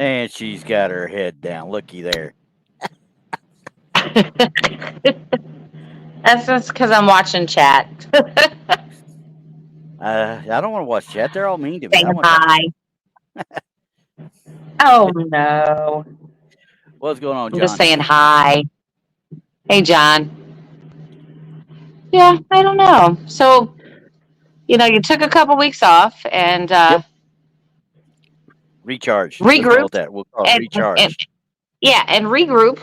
And she's got her head down. Looky there. That's just because I'm watching chat. I don't want to watch chat. They're all mean to me. I Saying want to talk to hi. you. Oh no. What's going on, I'm just John? saying hi. Hey John. Yeah, I don't know. So, you took a couple weeks off and Yep. Recharge. Let's call it regrouped that. We'll call it and recharge. yeah, and regroup.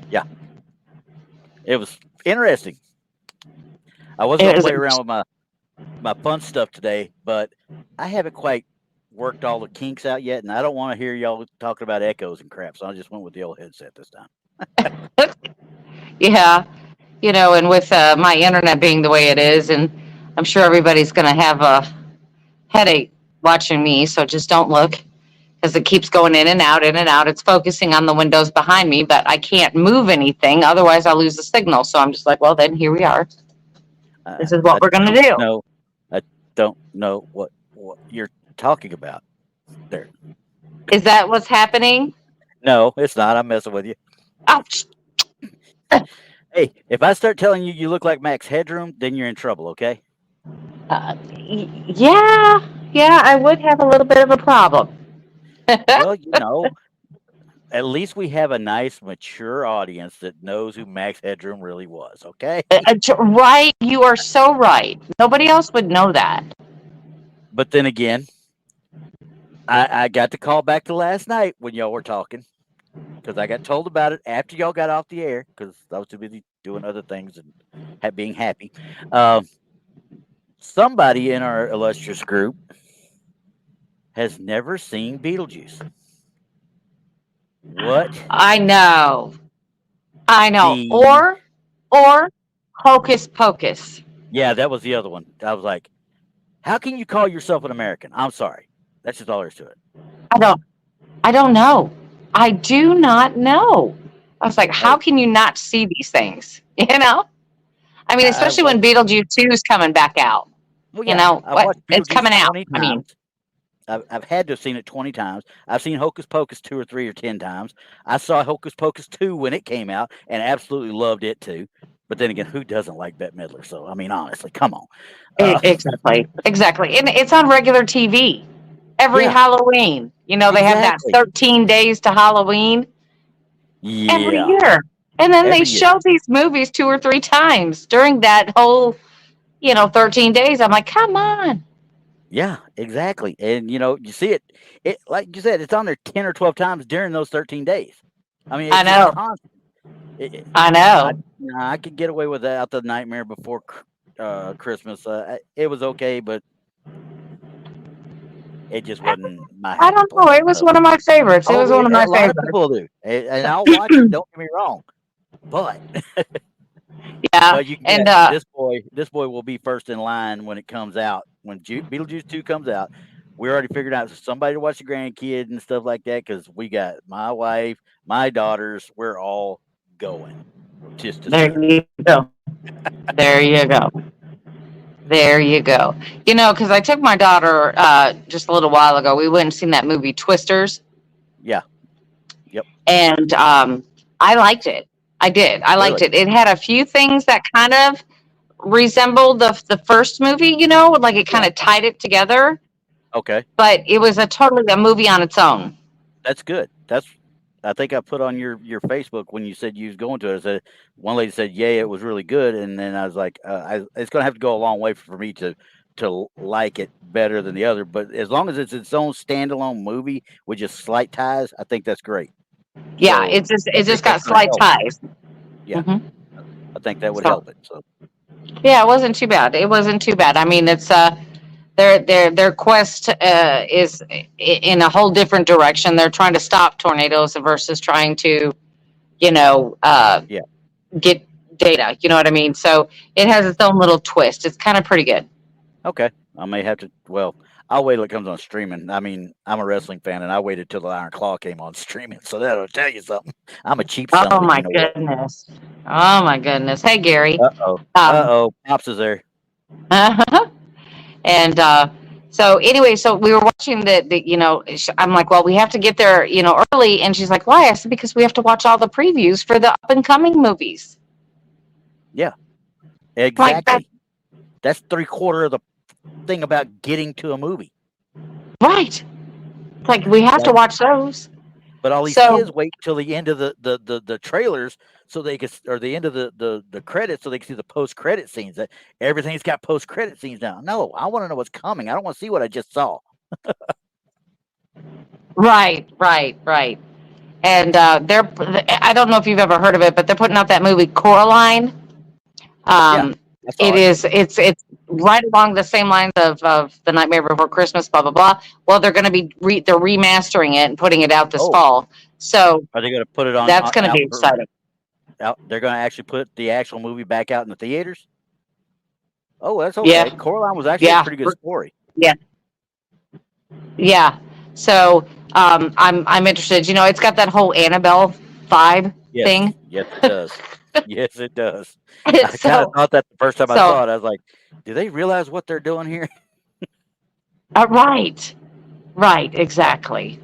Yeah. It was interesting. I was It going to was play around with my fun stuff today, but I haven't quite worked all the kinks out yet, and I don't want to hear y'all talking about echoes and crap, so I just went with the old headset this time. yeah, and with my internet being the way it is, and I'm sure everybody's going to have a headache watching me, so just don't look because it keeps going in and out, in and out. It's focusing on the windows behind me, but I can't move anything, otherwise I'll lose the signal. So I'm just like, well, then here we are. This is what we're going to do. No, I don't know what you're talking about there. Is that what's happening? No, it's not. I'm messing with you. Oh, Hey, if I start telling you look like Max Headroom, then you're in trouble, okay? yeah, I would have a little bit of a problem. Well, at least we have a nice, mature audience that knows who Max Headroom really was, okay? Right, you are so right. Nobody else would know that. But then again, I got the call back to last night when y'all were talking because I got told about it after y'all got off the air because I was too busy doing other things and being happy. Somebody in our illustrious group has never seen Beetlejuice. What? I know. The Or Hocus Pocus. Yeah, that was the other one. I was like, how can you call yourself an American? I'm sorry. That's just all there is to it. I don't know. I do not know. I was like, how Hey, can you not see these things? I mean, I especially when watched. Beetlejuice 2 is coming back out. Well, yeah, I've What? watched It's Beetlejuice coming out. 20 I mean, times. I've had to have seen it 20 times. I've seen Hocus Pocus 2 or 3 or 10 times. I saw Hocus Pocus 2 when it came out and absolutely loved it too. But then again, who doesn't like Bette Midler? So, I mean, honestly, come on. exactly. Exactly. And it's on regular TV every Yeah, Halloween. They have that exactly. 13 days to Halloween every Yeah, year. And then they every year. show these movies 2 or 3 times during that whole, 13 days. I'm like, come on. Yeah, exactly. And you see it. It like you said, it's on there 10 or 12 times during those 13 days. I mean, I it's just know. constant. I I know. I could get away with that. The Nightmare Before Christmas. It was okay, but it just wasn't my I happy don't know. place. It was one of my favorites. It Oh, was one of my a lot of favorites. people do, and I'll watch it. Don't get me wrong, but Yeah. you can And bet this boy will be first in line when it comes out. When Beetlejuice 2 comes out, we already figured out somebody to watch the grandkid and stuff like that because we got my wife, my daughters. We're all going just to see there it. you go. There you go. There you go. Because I took my daughter just a little while ago. We went and seen that movie Twisters, Yeah. Yep. and I liked it. I did. I liked Really. it. It had a few things that kind of resembled the first movie. Like it kind Yeah. of tied it together, Okay. but it was totally a movie on its own. That's good. I think I put on your Facebook when you said you was going to it. I said one lady said, "Yeah, it was really good," and then I was like, "It's going to have to go a long way for me to like it better than the other." But as long as it's its own standalone movie with just slight ties, I think that's great. Yeah, So it I think just that's got going to slight help. ties. Yeah, hmm I think that would So help it. So yeah, it wasn't too bad. It wasn't too bad. I mean, it's their quest is in a whole different direction. They're trying to stop tornadoes versus trying to, you know, uh, yeah, get data. You know what I mean? So it has its own little twist. It's kind of pretty good. okay. I may have to. Well, I'll wait till it comes on streaming. I mean, I'm a wrestling fan, and I waited till the Iron Claw came on streaming, so that'll tell you something. I'm a cheap son Oh of a my you know what. goodness. Oh my goodness. Hey Gary. Uh oh. Um, Pops is there. and So anyway, so we were watching I'm like, well, we have to get there, early. And she's like, why? I said, because we have to watch all the previews for the up and coming movies. Yeah, Like that, exactly. That's 3/4 of the thing about getting to a movie. right. Like we have to That, watch those. but all these So, kids wait till the end of the trailers so they can, or the end of the credits so they can see the post credit scenes. That everything's got post credit scenes now. No, I want to know what's coming. I don't want to see what I just saw. right. And I don't know if you've ever heard of it, but they're putting out that movie Coraline. Yeah, Um, I saw it. it's right along the same lines of The Nightmare Before Christmas, blah blah blah. Well, they're going to be they're remastering it and putting it out this Oh, fall. So are they going to put it on that's going to out be for exciting. out? They're going to actually put the actual movie back out in the theaters. Oh, that's Yeah, okay. Coraline was actually a yeah, pretty good story. yeah, yeah. So I'm interested. It's got that whole Annabelle vibe Yes, thing. yes, it does. Yes, it does. I kind of so thought that the first time I so saw it. I was like, do they realize what they're doing here? right, exactly.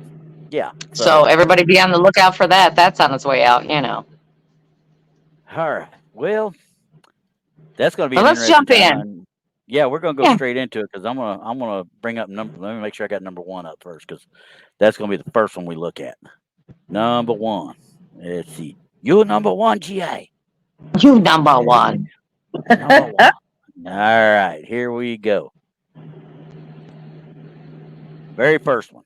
Yeah. So So, everybody be on the lookout for that. That's on its way out. all right. Well, that's going to be But an let's interesting jump time. in. And yeah, we're going to go Yeah. straight into it because I'm gonna bring up number. Let me make sure I got number one up first because that's going to be the first one we look at. Number one. Let's see. You number one, GA. You number one. Number one. All right, here we go. Very first one.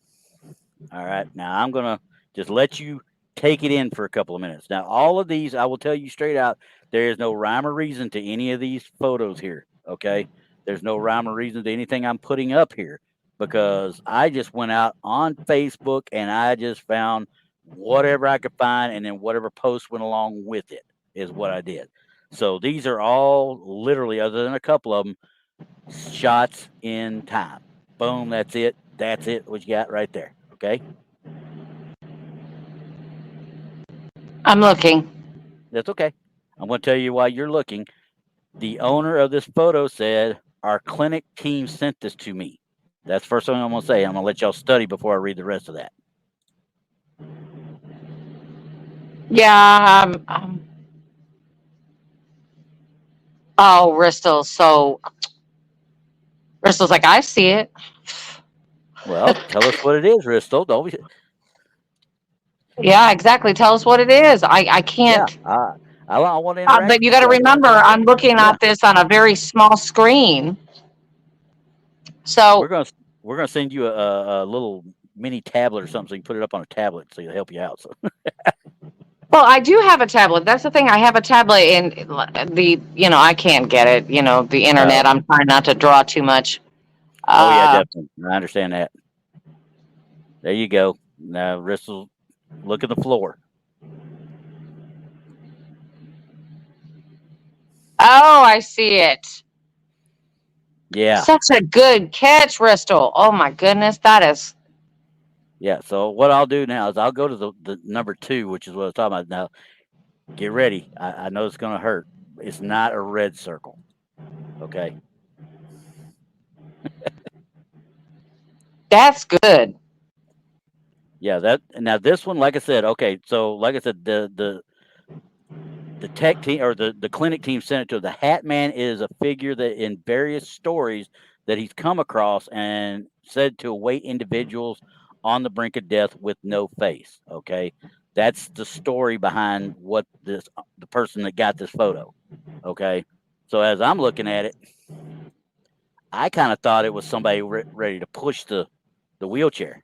All right, now I'm gonna just let you take it in for a couple of minutes. Now, all of these, I will tell you straight out, there is no rhyme or reason to any of these photos here. Okay, there's no rhyme or reason to anything I'm putting up here because I just went out on Facebook and I just found whatever I could find, and then whatever post went along with it is what I did. So these are all literally, other than a couple of them, shots in time. Boom, that's it. That's it. What you got right there. Okay. I'm looking. That's okay. I'm going to tell you why you're looking. The owner of this photo said, our clinic team sent this to me. That's the first thing I'm going to say. I'm going to let y'all study before I read the rest of that. Yeah. Oh, Bristol's like, I see it. Well, tell us what it is, Ristel. Don't we? Yeah, exactly. Tell us what it is. I Yeah. can't. I want to interact But with you you got to guys. remember, I'm looking Yeah. at this on a very small screen. We're So, going to we're going to send you a little mini tablet or something so you can put it up on a tablet so it'll help you out. So. well, I do have a tablet. That's the thing. I have a tablet, and I can't get it. The internet. Oh. I'm trying not to draw too much. Oh yeah, Uh, definitely. I understand that. There you go. Now, Ristel, look at the floor. oh, I see it. Yeah. Such a good catch, Bristol. Oh my goodness, that is. Yeah. So what I'll do now is I'll go to the number two, which is what I was talking about. Now, get ready. I know it's going to hurt. It's not a red circle. Okay. That's good. Yeah. That now this one, like I said, okay. So like I said, the tech team or the clinic team sent it to the Hat Man is a figure that in various stories that he's come across and said to await individuals on the brink of death with no face. Okay. That's the story behind what the person that got this photo. Okay. So as I'm looking at it, I kind of thought it was somebody ready to push the wheelchair.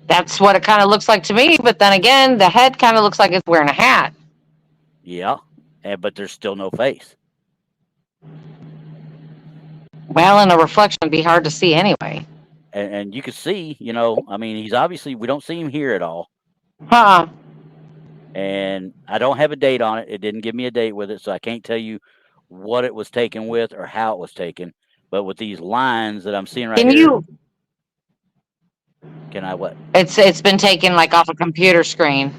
That's what it kind of looks like to me. But then again, the head kind of looks like it's wearing a hat. Yeah. But there's still no face. Well, in a reflection, it'd be hard to see anyway. And you can see, I mean, he's obviously, we don't see him here at all. Huh. And I don't have a date on it. It didn't give me a date with it, so I can't tell you what it was taken with or how it was taken. But with these lines that I'm seeing right Can here, you? can I what? It's been taken like off a computer screen.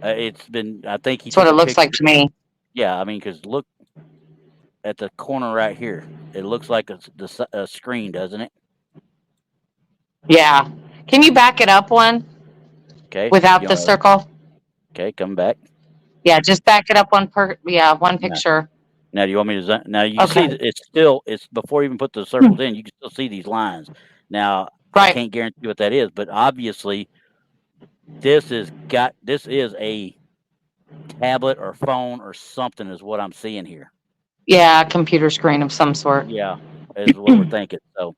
It's been. I think he That's what took it a looks picture. like to me. Yeah, I mean, because look, at the corner right here. It looks like a screen, doesn't it? Yeah. Can you back it up one Okay, without you the know, circle? okay, come back. Yeah, just back it up one Now, picture. now, do you want me to? Now you can see Okay. that it's before you even put the circles in. You can still see these lines. Now I Right. can't guarantee what that is, but obviously this is a tablet or phone or something is what I'm seeing here. Yeah, computer screen of some sort. Yeah, is what we're thinking. So,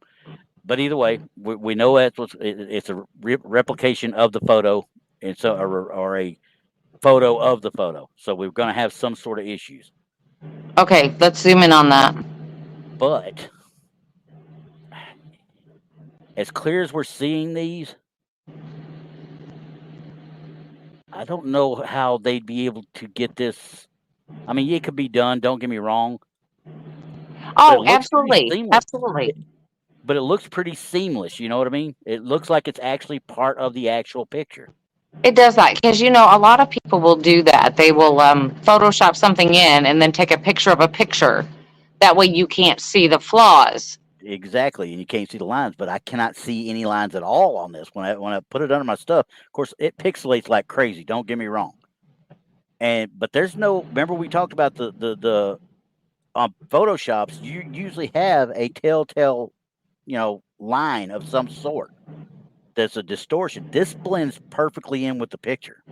but either way, we know it's a replication of the photo, and so or a photo of the photo. So we're going to have some sort of issues. Okay, let's zoom in on that. But as clear as we're seeing these, I don't know how they'd be able to get this. I mean, it could be done. Don't get me wrong, but it Oh, looks pretty absolutely. seamless. Absolutely. But it looks pretty seamless. You know what I mean? It looks like it's actually part of the actual picture. It does that because a lot of people will do that. They will Photoshop something in and then take a picture of a picture. That way you can't see the flaws. Exactly, and you can't see the lines, but I cannot see any lines at all on this. When I put it under my stuff, of course, it pixelates like crazy. Don't get me wrong. And but there's no. Remember we talked about the photoshops. You usually have a telltale, line of some sort. That's a distortion. This blends perfectly in with the picture.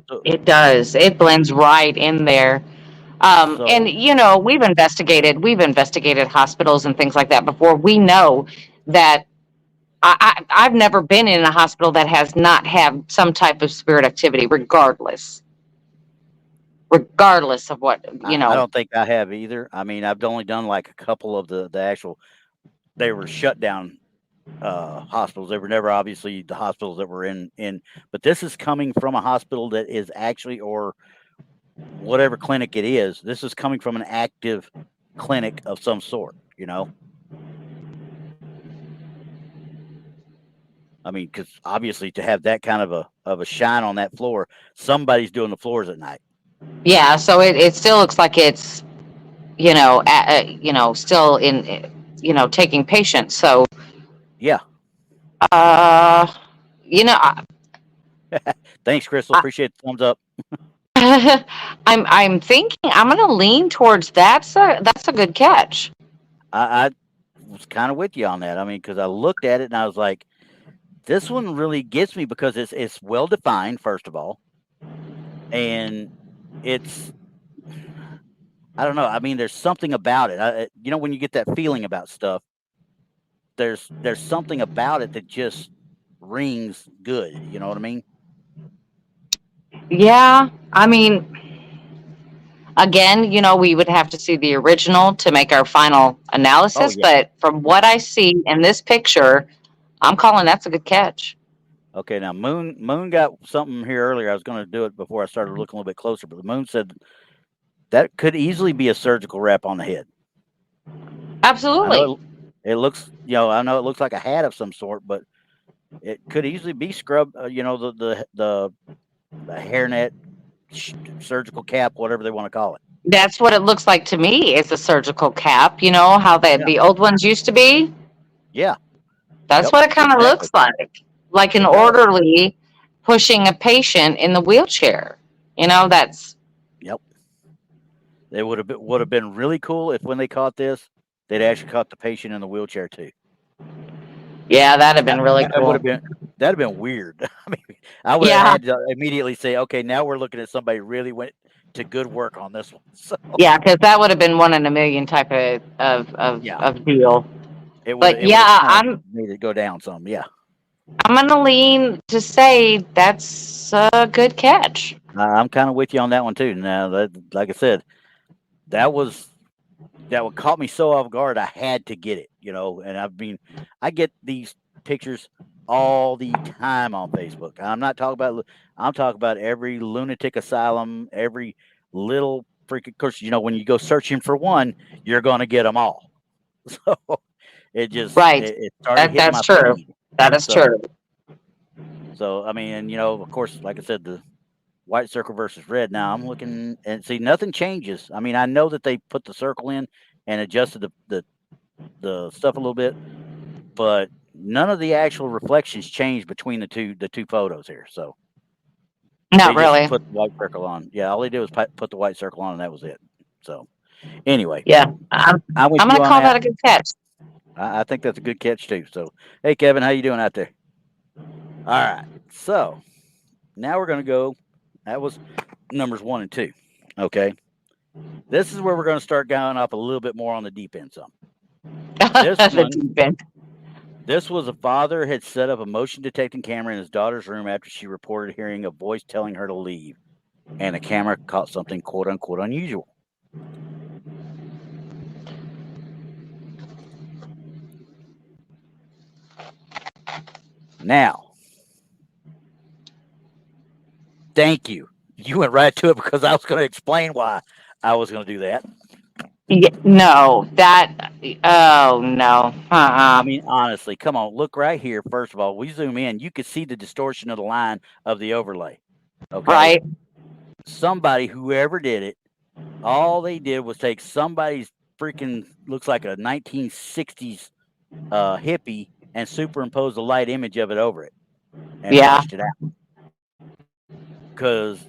So, It does. It blends right in there. And so we've investigated hospitals and things like that before. We know that I've never been in a hospital that has not had some type of spirit activity, regardless of what I don't think I have either. I mean, I've only done like a couple of the actual. They were shut down hospitals. They were never obviously the hospitals that were in. But this is coming from a hospital that is actually or whatever clinic it is. This is coming from an active clinic of some sort. I mean, because obviously to have that kind of a shine on that floor, somebody's doing the floors at night. Yeah, so it still looks like it's still in taking patients. So Yeah. uh, you know, Thanks, Crystal. I, Appreciate the thumbs up. I'm thinking I'm going to lean towards that's a good catch. I was kind of with you on that. I mean, because I looked at it and I was like, this one really gets me because it's well defined, first of all, and it's I don't know. I mean, there's something about it. When you get that feeling about stuff, there's something about it that just rings good. You know what I mean? Yeah, I mean, again, we would have to see the original to make our final Oh analysis. yeah, But from yeah. what I see in this picture, I'm calling that's a good catch. Okay, now Moon got something here earlier. I was going to do it before I started looking a little bit closer, but the Moon said that could easily be a surgical wrap on the head. I Absolutely. know it looks, I know it looks like a hat of some sort, but it could easily be scrub. The hairnet, surgical cap, whatever they want to call it. That's what it looks like to me. It's a surgical cap. You know how Yeah, the old ones used to be? yeah, That's yep, what it kind of exactly. looks like an It does. orderly pushing a patient in the wheelchair. That's Yep. It would have been really cool if when they caught this, they'd actually caught the patient in the wheelchair too. yeah, that'd have That been really that would cool. have been that'd have been weird. I mean, I would have Yeah, had to immediately say, okay, now we're looking at somebody really went to good work on this one. So yeah, because that would have been one in a million type yeah, of deal. it would But it would have yeah, kind of made it go down some. Yeah, I'm gonna lean to say that's a good catch. I'm kind of with you on that one too. Now, like I said, that was that would caught me so off guard. I had to get it. And I get these pictures all the time on Facebook. I'm talking about every lunatic asylum, every little freaking. Of course, when you go searching for one, you're going to get them all. So Right. it started hitting That's my true. feed. That is So true. so I mean, of course, like I said, white circle versus red. Now I'm looking and see nothing changes. I mean, I know that they put the circle in and adjusted the stuff a little bit, but none of the actual reflections change between the two photos here. So Not they just really. put the white circle on. Yeah, all they did was put the white circle on, and that was it. So anyway, Yeah, I'm I'm with I'm you gonna on call that. that a good catch. I think that's a good catch too. So hey, Kevin, how you doing out there? All right. So now we're gonna go. That was numbers 1 and 2. Okay. This is where we're going to start going up a little bit more on the deep end. Some this The one, deep end. this was a father had set up a motion detecting camera in his daughter's room after she reported hearing a voice telling her to leave, and the camera caught something quote unquote unusual. Now, thank you. You went right to it because I was going to explain why I was going to do that. Yeah, no, that. Oh no. I mean, honestly, come on, look right here. First of all, we zoom in, you can see the distortion of the line of the overlay. Okay. Right. Somebody, whoever did it, all they did was take somebody's freaking looks like a 1960s hippie and superimpose a light image of it over it and Yeah. washed it out. Because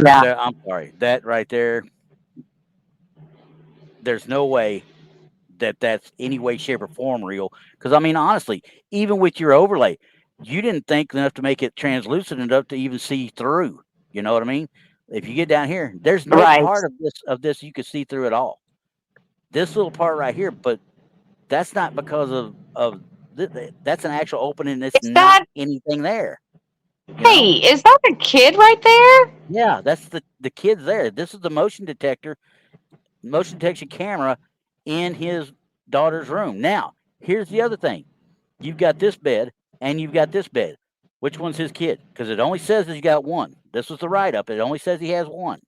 Yeah. I'm sorry, that right there, there's no way that that's any way, shape, or form real. Because I mean, honestly, even with your overlay, you didn't think enough to make it translucent enough to even see through. You know what I mean? If you get down here, there's no Right. part of this you could see through at all. This little part right here, but that's not because of that's an actual opening. It's Is not that? anything there. You Hey, know? is that the kid right there? Yeah, that's the kid's there. This is the motion detection camera in his daughter's room. Now, here's the other thing: you've got this bed and you've got this bed. Which one's his kid? Because it only says he's got one. This was the write up. It only says he has one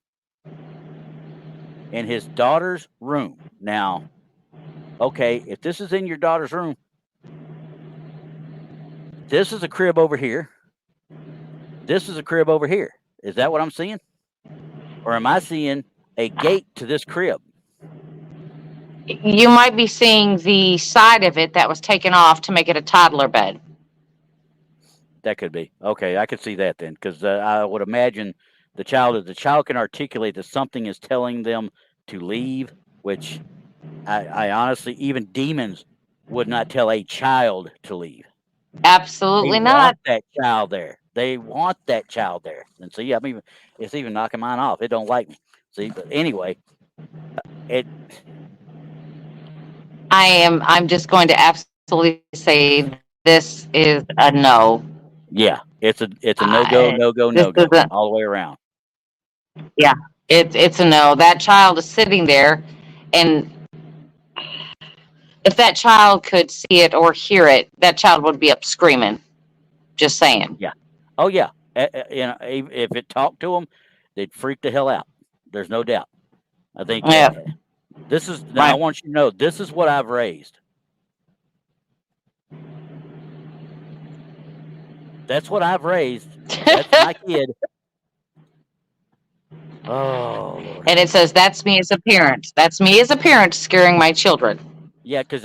in his daughter's room. Now, okay, if this is in your daughter's room, this is a crib over here. This is a crib over here. Is that what I'm seeing? Or am I seeing a gate to this crib? You might be seeing the side of it that was taken off to make it a toddler bed. That could be. Okay, I could see that then, because I would imagine if the child can articulate that something is telling them to leave, which I honestly, even demons would not tell a child to leave. They Absolutely want not. that child there. They want that child there. And see, I mean, it's even knocking mine off. It don't like me. See, but anyway, it I'm just going to absolutely say this is a no. yeah, it's a no go, I, no go, this no is go a all the way around. yeah. It's a no. That child is sitting there, and if that child could see it or hear it, that child would be up screaming. Just saying. Yeah. Oh yeah. If it talked to them, they'd freak the hell out. There's no doubt. I think Yeah. this is now. I Right. want you to know this is what I've raised. That's what I've raised. That's my kid. Oh Lord. And it says that's me as a parent. That's me as a parent scaring my children. Yeah, because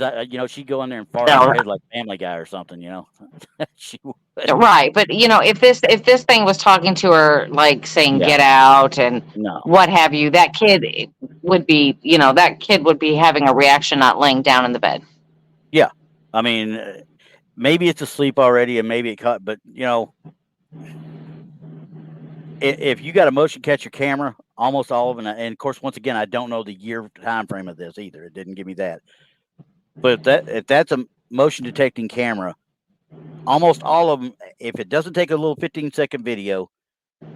she'd go in there and fart on So her head like Family Guy or something. She would. right, but if this thing was talking to her like saying Yeah. get out and No. what have you, that kid would be having a reaction, not laying down in the bed. Yeah. I mean, maybe it's asleep already, and maybe it caught. But if you got a motion capture camera, almost all of them, and of course, once again, I don't know the year time frame of this either. It didn't give me that. But if that's a motion detecting camera, almost all of them, if it doesn't take a little 15-second video,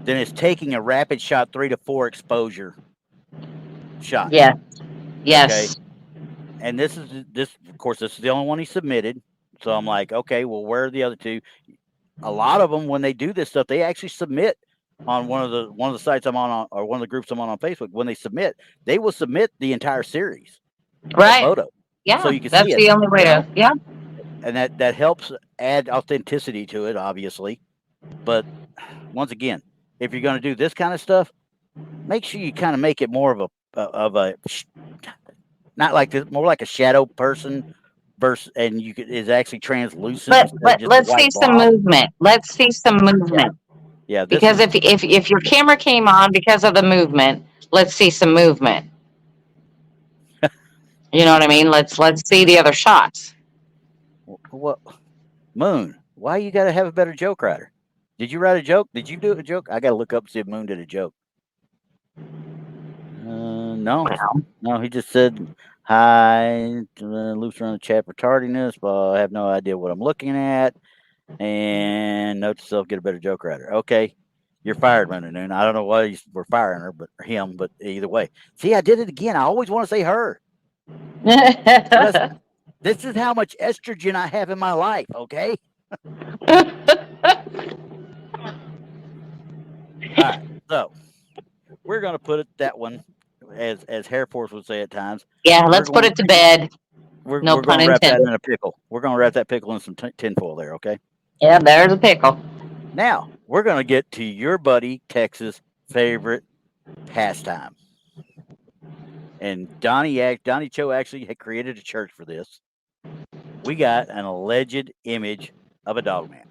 then it's taking a rapid shot 3 to 4 exposure shot. Yeah. Okay. Yes. And this of course, this is the only one he submitted. So I'm like, okay, well, where are the other two? A lot of them, when they do this stuff, they actually submit on one of the sites I'm on, or one of the groups I'm on Facebook. When they will submit the entire series of Right. photos, so Yeah. you can see That's it. the only way to. Yeah. And that helps add authenticity to it, obviously. But once again, if you're going to do this kind of stuff, make sure you kind of make it more of a not like this, more like a shadow person versus, and you could is actually translucent instead of just a Let's see white some blob. movement. Let's see some Yeah, movement. yeah. This Because is if your camera came on because of the movement, let's see some movement. You know what I mean? Let's see the other shots. what Moon. Why you got to have a better joke writer? Did you write a joke? Did you do a joke? I got to look up and see if Moon did a joke. No, Well, no. He just said hi. Loose around the chat for tardiness. But I have no idea what I'm looking at. And note to self: get a better joke writer. Okay, you're fired, Moon and Noon. I don't know why we're firing her, but him. But either way, see, I did it again. I always want to say her. So this is how much estrogen I have in my life. Okay. All right. So we're gonna put it that one, as Hair Force would say at times. yeah, We're let's put going it to bed. No we're pun going to wrap that intended. in a pickle. We're going to wrap that pickle in some tinfoil there. Okay. Yeah, there's a pickle. Now we're going to get to your buddy Texas' favorite pastime. And Donnie Cho actually had created a church for this. We got an alleged image of a dog man.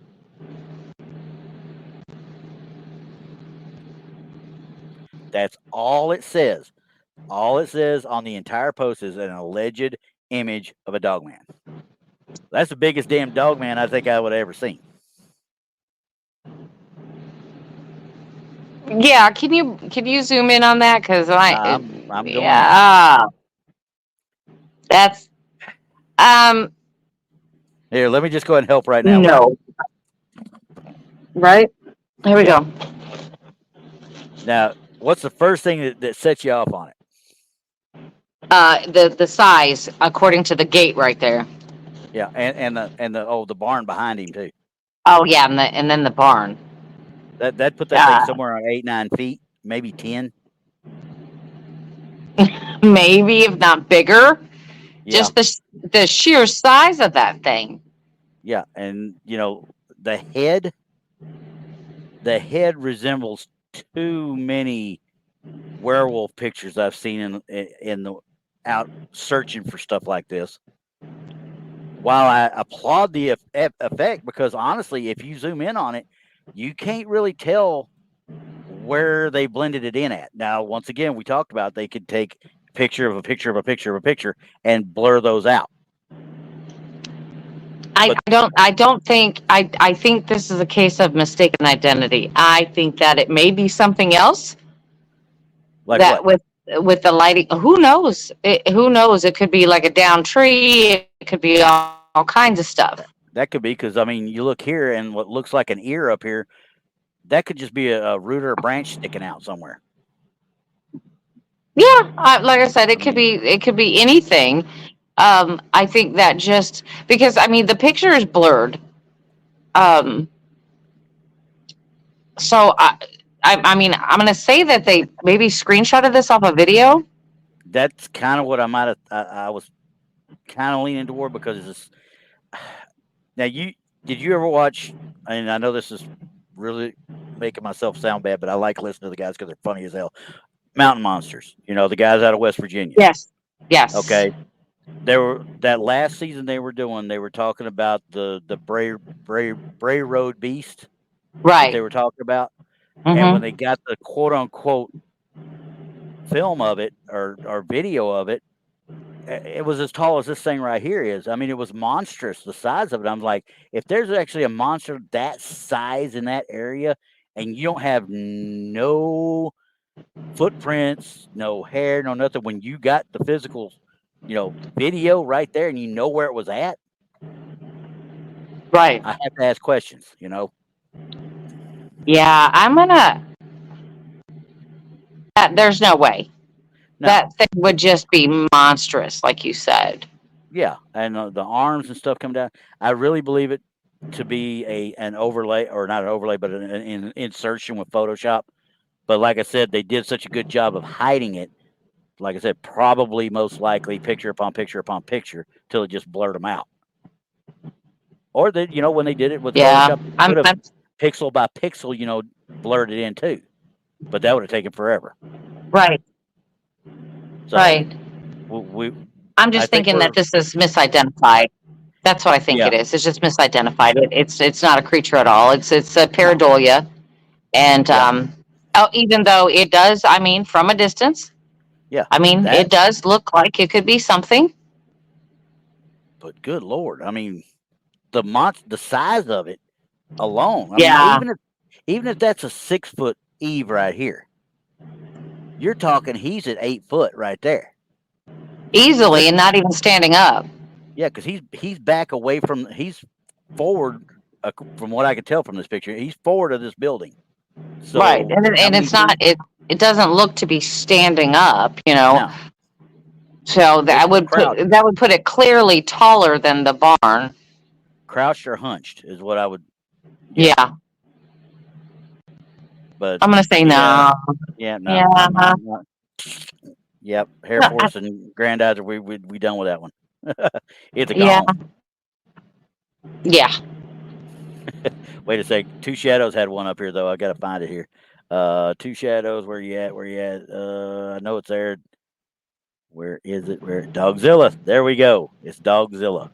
That's all it says. All it says on the entire post is an alleged image of a dog man. That's the biggest damn dog man I think I would have ever seen. Yeah, can you zoom in on that? Because I'm going in. yeah, that's Here, let me just go ahead and help right now. no, right. Here we go. Now, what's the first thing that sets you off on it? The size according to the gate right there. Yeah, and the barn behind him too. Oh yeah, and then the barn. That put that thing somewhere on 8-9 feet, maybe 10. Maybe if not bigger. Yeah, Just the sheer size of that thing. yeah, and the head resembles too many werewolf pictures I've seen in the out searching for stuff like this. While I applaud the effect, because honestly, if you zoom in on it, you can't really tell where they blended it in at. Now, once again, we talked about they could take a picture of a picture of a picture of a picture and blur those out. I don't think I think this is a case of mistaken identity. I think that it may be something else Like that what? with the lighting. Who knows? It could be like a down tree. It could be all kinds of stuff. That could be because I mean, you look here and what looks like an ear up here, that could just be a root or a branch sticking out somewhere. Yeah, like I said, I mean, it could be anything. I think that just because I mean the picture is blurred. Um, so I mean I'm gonna say that they maybe screenshotted this off a video. that's kind of what I was kind of leaning toward because it's now did you ever watch? And I know this is really making myself sound bad, but I like listening to the guys because they're funny as hell. Mountain Monsters, the guys out of West Virginia. Yes. Yes. Okay, they were that last season they were doing. They were talking about the Bray Road Beast that they Right. were talking about, and when Mm-hmm. they got the quote unquote film of it or video of it, it was as tall as this thing right here is. I mean, it was monstrous, the size of it. I'm like, if there's actually a monster that size in that area, and you don't have no footprints, no hair, no nothing, when you got the physical, video right there, and you know where it was at, Right. I have to ask questions. Yeah. I'm gonna. There's no way No, that thing would just be monstrous, like you said. yeah, and the arms and stuff come down. I really believe it to be an overlay, or not an overlay, but an insertion with Photoshop. But like I said, they did such a good job of hiding it. Like I said, probably most likely picture upon picture upon picture till it just blurred them out. Or that when they did it with Yeah. Photoshop, they could have I'm pixel by pixel, blurred it in too, but that would have taken forever. Right. So Right. we I'm I just think thinking that we're this is misidentified. That's what I think yeah it is. It's just misidentified. It's not a creature at all. It's a no pareidolia, and yeah oh, even though it does, I mean, from a distance, yeah I mean, that. it does look like it could be something. But good lord, I mean the size of it alone. I mean Yeah, even if that's a 6 foot Eve right here, you're talking he's at 8 foot right there. easily, Because and not even standing up. yeah, because he's back away from he's forward from what I can tell from this picture. He's forward of this building. Right, So how and many it's not feet? it doesn't look to be standing up. No, So it's crouched, that would put it clearly taller than the barn. crouched or hunched is what I would. Yeah, Yeah, but I'm gonna say yeah, no. yeah. No, Yeah, I'm not. Yep, Hair Force and Granddad's we done with that one. It's a yeah, gone. yeah. Wait a sec. Two Shadows had one up here though. I gotta find it here. Two Shadows. Where you at? Where you at? I know it's there. Where is it? Where Dogzilla? There we go. It's Dogzilla.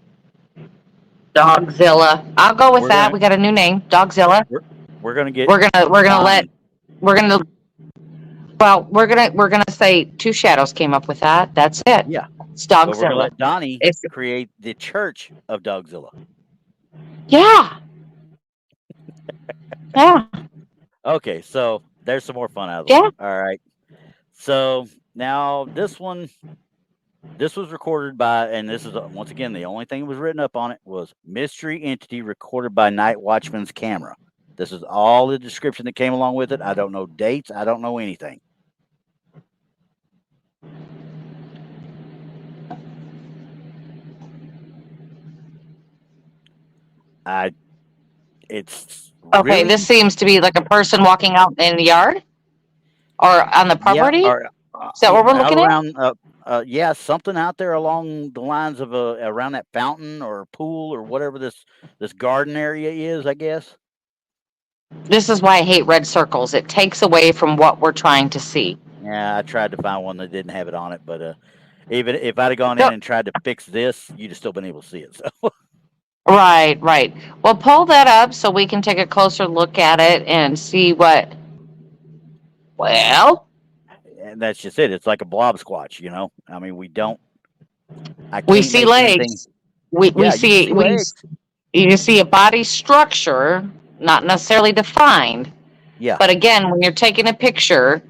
Dogzilla. I'll go with We're that. gonna We got a new name, Dogzilla. we're, we're gonna get We're gonna let Donnie. we're gonna well we're gonna say Two Shadows came up with that. That's it. Yeah, It's but we're gonna Dogzilla. let Donnie It's create the Church of Dogzilla. yeah, yeah, Okay, so there's some more fun out of the way. yeah. All right. So now this one, this was recorded by, and this is once again the only thing that was written up on it was mystery entity recorded by night watchman's camera. This is all the description that came along with it. I don't know dates. I don't know anything. I it's Okay, this really seems to be like a person walking out in the yard or on the yeah, property. or Is that what we're out looking at? around yeah, something out there along the lines of around that fountain or pool or whatever this garden area is, I guess. This is why I hate red circles. It takes away from what we're trying to see. Yeah, I tried to find one that didn't have it on it, but even if I'd have gone in So, and tried to fix this, you'd have still been able to see it. So, right, right. Well, pull that up so we can take a closer look at it and see what. Well, and that's just it. It's like a blob squatch, you know. I mean, we don't. I we can't see make anything. legs. We Yeah, you can see see legs. you see a body structure, not necessarily defined. Yeah, But again, when you're taking a picture,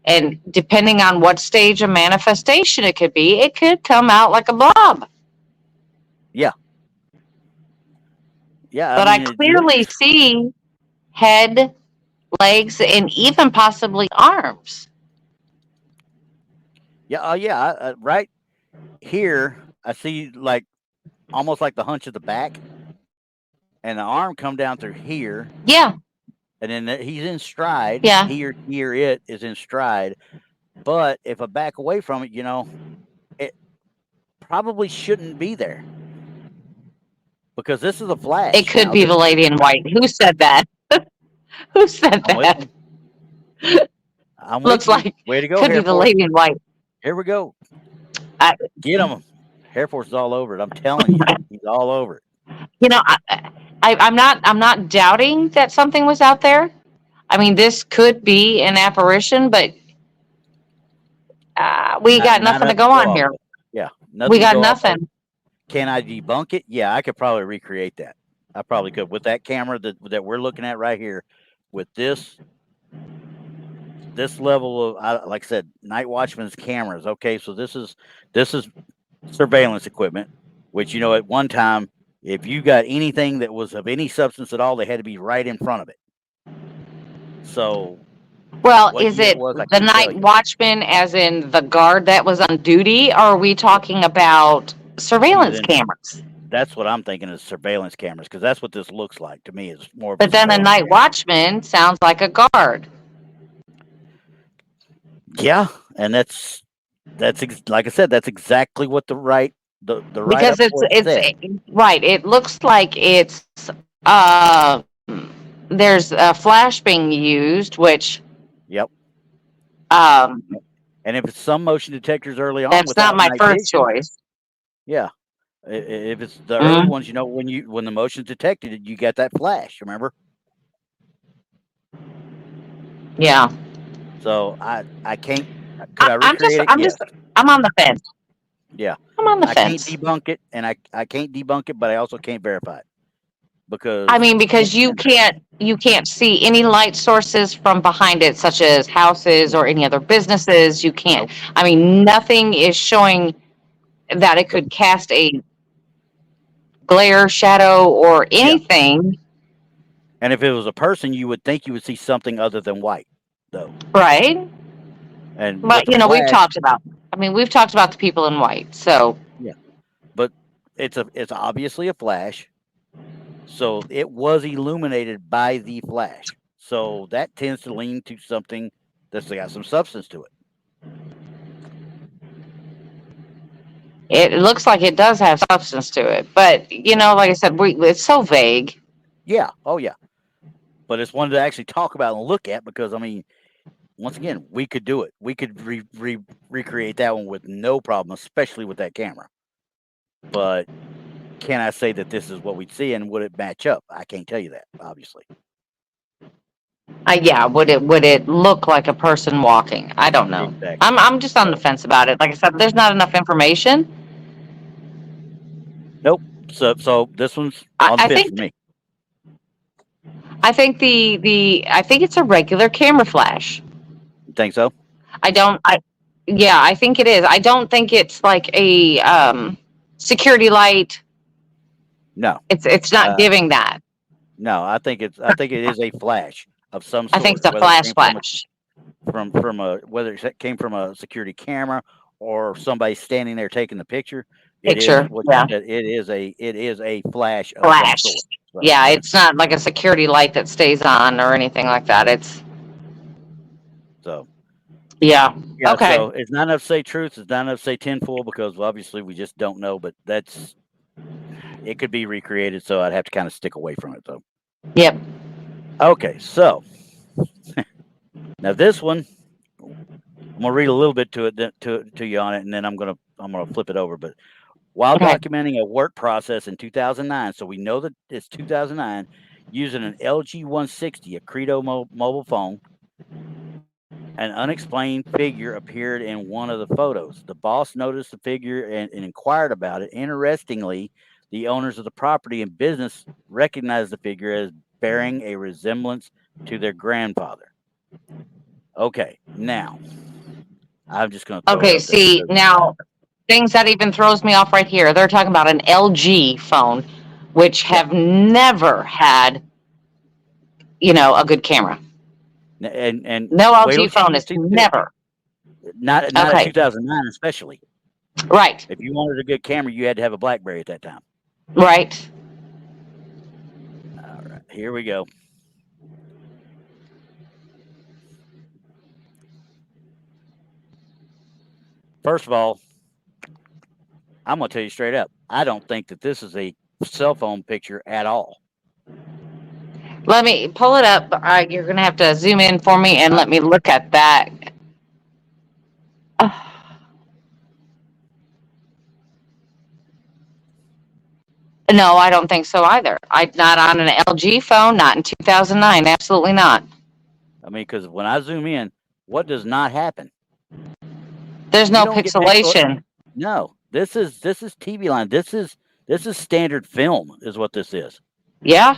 and depending on what stage of manifestation it could be, it could come out like a blob. yeah, yeah. I But I mean, it looks. clearly see head, legs, and even possibly arms. Yeah, oh yeah. Right here, I see like almost like the hunch of the back, and the arm come down through here, Yeah, and then he's in stride. yeah. Here, it is in stride. But if I back away from it, you know, it probably shouldn't be there because this is a It flash. could Now, be the lady in white. Who said that? Who said I'm with that? you. I'm with Looks you. like Way to go, could be Hair the Force. lady in white. Here we go. I, Get him. Hair Force is all over it. I'm telling you, he's all over it. you know, I'm not doubting that something was out there. I mean, this could be an apparition, but we got Not nothing to enough to go go on off here. of. Yeah, We nothing to got go off of. nothing. Can I debunk it? Yeah, I could probably recreate that. I probably could with that camera that we're looking at right here, with this level of like I said, night watchman's cameras. Okay, so this is surveillance equipment, which you know at one time, if you got anything that was of any substance at all, they had to be right in front of it. So Well, what is year it it was, I the couldn't tell night you. watchman, as in the guard that was on duty, or are we talking about He was surveillance in. cameras? That's what I'm thinking is surveillance cameras because that's what this looks like to me. It's more of a But then a surveillance night camera. watchman sounds like a guard. Yeah, and like I said, that's exactly what the write Because up for it it's said. right. It looks like it's um there's a flash being used, which Yep. um, And if it's some motion detectors early on that's not without my night first vision, choice. yeah. If it's the early Mm, ones, when the motion's detected, you get that flash. Remember? yeah, So I can't. Could I I'm just recreate it? I'm Yes. just I'm on the fence. Yeah. I'm on the I can't fence. debunk it, and I can't debunk it, but I also can't verify it I because mean, once because again, you can't see any light sources from behind it, such as houses no, or any other businesses. You can't. nope. I mean, nothing is showing that it The, could cast a glare, shadow, or yeah. anything. And if it was a person, you would think you would see something other than white, though. Right? And with But the we've flash, talked about. I mean, we've talked about the people in white. So yeah. But it's obviously a flash, so it was illuminated by the flash. So that tends to lean to something that's got some substance to it. it looks like it does have substance to it. But Yeah. like I said, it's so vague. Yeah. Oh yeah. But it's one to actually talk about and look at because I mean, once again, we could do it. We could recreate that one with no problem, especially with that camera. But can I say that this is what we'd see and would it match up? I can't tell you that, obviously. Yeah, would it look like a person walking? I don't know. Exactly. I'm just on the So fence about it. Like I said, there's not enough information. nope. So this one's I, on the I fence for think me. I think I think it's a regular camera flash. You think so? I don't I Yeah, I think it is. I don't think it's like a security light. No. It's not Uh, giving that. no. I think it is a flash of some I think sort, it's a whether it flash came from flash a whether it came from a security camera or somebody standing there taking the picture. It is picture. what you Yeah. said. It is a flash of some Flash. sort. So Yeah, yeah. it's not like a security light that stays on or anything like that. It's So yeah. yeah. Okay. So it's not enough to say truth. It's not enough to say tinfoil because obviously we just don't know. But it could be recreated. So I'd have to kind of stick away from it though. Yep. Okay. So now this one, I'm gonna read a little bit to it to you on it, and then I'm gonna flip it over. But while Okay. documenting a work process in 2009, so we know that it's 2009, using an LG 160, a Credo mobile phone, an unexplained figure appeared in one of the photos. The boss noticed the figure and inquired about it. Interestingly, the owners of the property and business recognized the figure as bearing a resemblance to their grandfather. Okay, now I'm just going to throw it Okay. up there See because now, things that even throws me off right here. They're talking about an LG phone, which yeah, have never had a good camera. and No wait till LG you phone is see the pic. never. Not at Okay. 2009, especially. Right. If you wanted a good camera, you had to have a BlackBerry at that time. Right. All right, here we go. First of all, I'm going to tell you straight up. I don't think that this is a cell phone picture at all. Let me pull it up. You're gonna have to zoom in for me and I, let me look at that. No, I don't think so either. I Not on an LG phone, not in 2009. Absolutely not. I mean, because when I zoom in, what does not happen? There's You no don't get pixel. pixelation. No, this is TV line. This is standard film, is what this is. Yeah,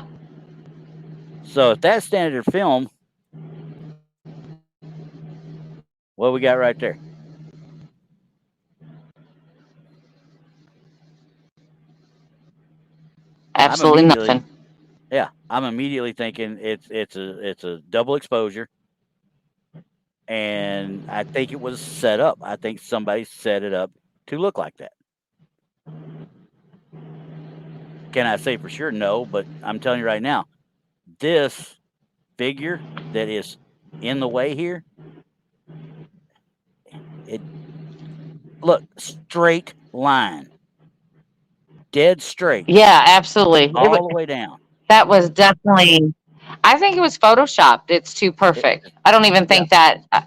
So if that's standard film, what we got right there? I'm absolutely immediately nothing. Yeah, I'm immediately thinking it's a double exposure, and I think it was set up. I think somebody set it up to look like that. Can I say for sure? No, but I'm telling you right now, this figure that is in the way here, it look straight line, dead straight, Yeah, absolutely. all the way down. That was definitely. I think it was photoshopped. It's too perfect. I don't even Yeah. think that. I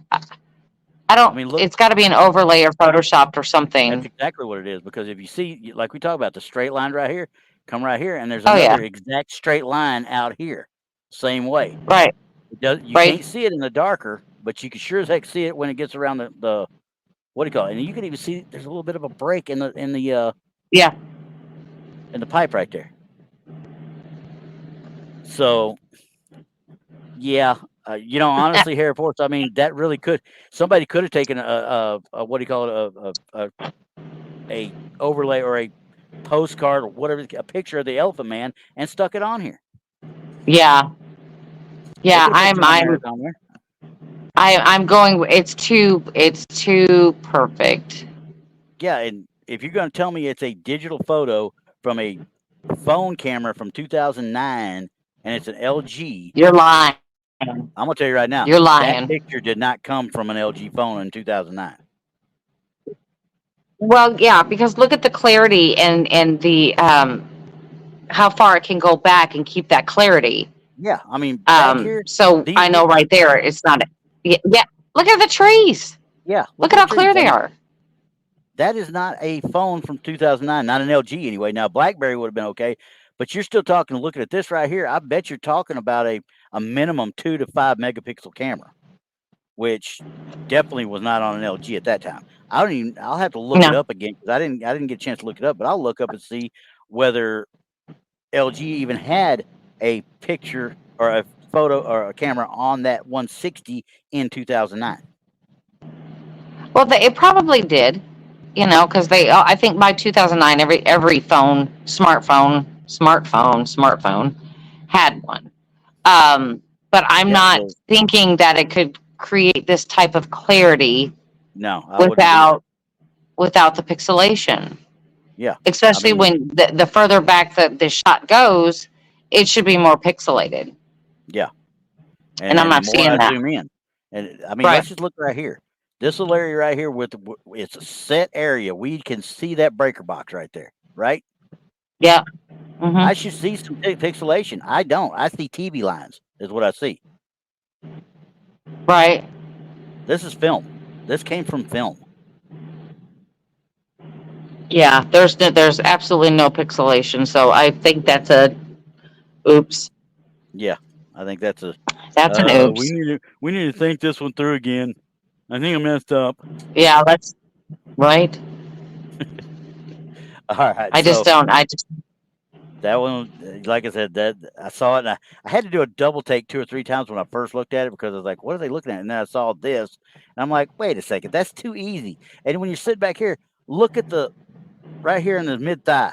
I don't. mean, look, It's got to be an overlay or photoshopped or that's something. exactly what it is. Because if you see, like we talk about, the straight line right here, come right here, and there's Oh yeah. another exact straight line out here, same way. Right. You Right. can't see it in the darker, but you can sure as heck see it when it gets around the what do you call it? And you can even see there's a little bit of a break Yeah. in the pipe right there. So yeah, honestly, Harry Force. I mean, that really could somebody could have taken a what do you call it a overlay or a postcard or whatever, a picture of the Elephant Man and stuck it on here. Yeah. They Yeah. could have put John Mayer on there. I'm going. It's too perfect. Yeah, and if you're going to tell me it's a digital photo from a phone camera from 2009 and it's an LG, You're lying. I'm going to tell you right now, You're that lying. picture did not come from an LG phone in 2009. Well, yeah, because look at the clarity and the how far it can go back and keep that clarity. Yeah, I mean, back here, So these I know right there it's not. Yeah, yeah. Look at the trees. yeah, look Look at at the how trees. clear I they mean, are. that is not a phone from 2009, not an LG anyway. Now, BlackBerry would have been okay, but you're still talking, looking at this right here, I bet you're talking about a minimum 2 to 5 megapixel camera, which definitely was not on an LG at that time. I'll have to look it No. up again because I didn't get a chance to look it up, but I'll look up and see whether LG even had a picture or a photo or a camera on that 160 in 2009. Well, it probably did. Because they. I think by 2009, every phone, smartphone had one. But I'm Yeah, not well, thinking that it could create this type of clarity no, I wouldn't either. without the pixelation. Yeah, I Especially mean, when the further back the shot goes, it should be more pixelated. yeah, And I'm and the not more seeing I that. zoom in, and I mean, Right. let's just look right here. This little area right here it's a set area. We can see that breaker box right there, right? Yeah. I Hmm. should see some pixelation. I don't. I see TV lines is what I see. Right. This is film. This came from film. Yeah. There's absolutely no pixelation. So I think that's a oops. Yeah, I think that's a. That's an oops. We need to think this one through again. I think I messed up. Yeah. Let's. Right. All right, I just so don't. I just. that one, like I said, that I saw it, and I had to do a double take 2 or 3 times when I first looked at it because I was like, "What are they looking at?" And then I saw this, and I'm like, "Wait a second, that's too easy." And when you sit back here, look at the right here in the mid thigh.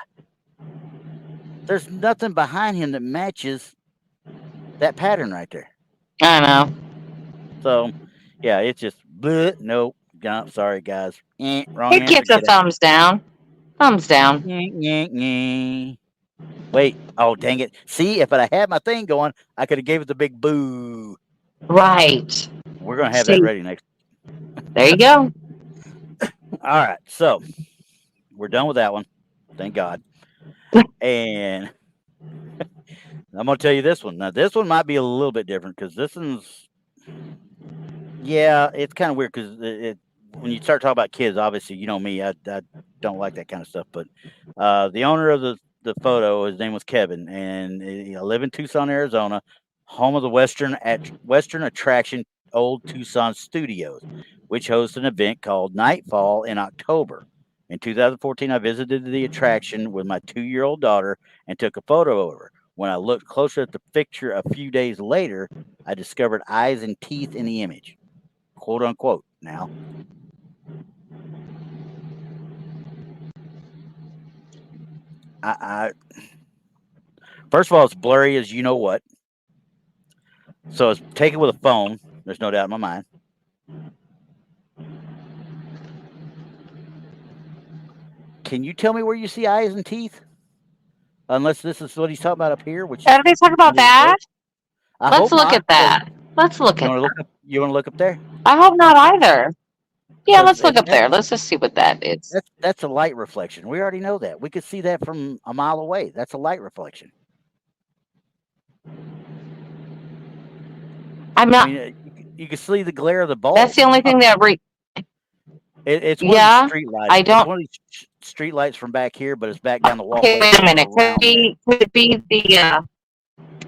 There's nothing behind him that matches that pattern right there. I know. So, yeah, it's just bleh, nope. Sorry, guys. Wrong It answer. gets a Get out. thumbs down. Thumbs down. Wait. Oh, dang it. See, if I had my thing going, I could have gave it the big boo. Right. We're gonna have that See. ready next. There you go. All right, so we're done with that one. Thank God. And I'm gonna tell you this one. Now, this one might be a little bit different because this one's, yeah, it's kind of weird because when you start talking about kids, obviously, you know me, I don't like that kind of stuff. But the owner of the photo, his name was Kevin, and I live in Tucson, Arizona, home of the Western Attraction Old Tucson Studios, which hosts an event called Nightfall in October. In 2014, I visited the attraction with my 2-year-old daughter and took a photo of her. When I looked closer at the picture a few days later, I discovered eyes and teeth in the image, quote unquote. Now, I first of all, it's blurry as you know what. So it's taken with a phone. There's no doubt in my mind. Can you tell me where you see eyes and teeth? Unless this is what he's talking about up here, which is Did they talk about under his that? nose. I Let's hope look not. at that. Let's look You at want to that. look up? You want to look up there? I hope not either. Yeah, Because let's look up there. Let's just see what that is. that's a light reflection. We already know that. We could see that from a mile away. That's a light reflection. I'm I not. mean, you can see the glare of the That's the bulbs. only thing that. It's one of these Yeah, street lights. I It's don't. one of these street lights from back here, but it's back down the Okay, walkway, wait so a it's minute. around there. Could it be the?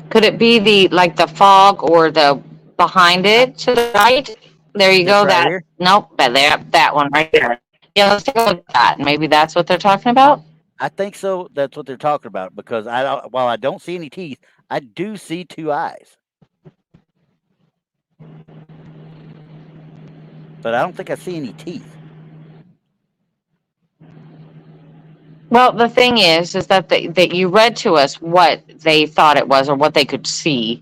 Could it be the like the fog or the behind I, it to the right? There you this go. right That here. nope. But there, that one right there. Yeah, let's take a look at that. Maybe that's what they're talking about. I think so. That's what they're talking about because I don't, while I don't see any teeth, I do see two eyes, but I don't think I see any teeth. Well, the thing is that that you read to us what they thought it was or what they could see,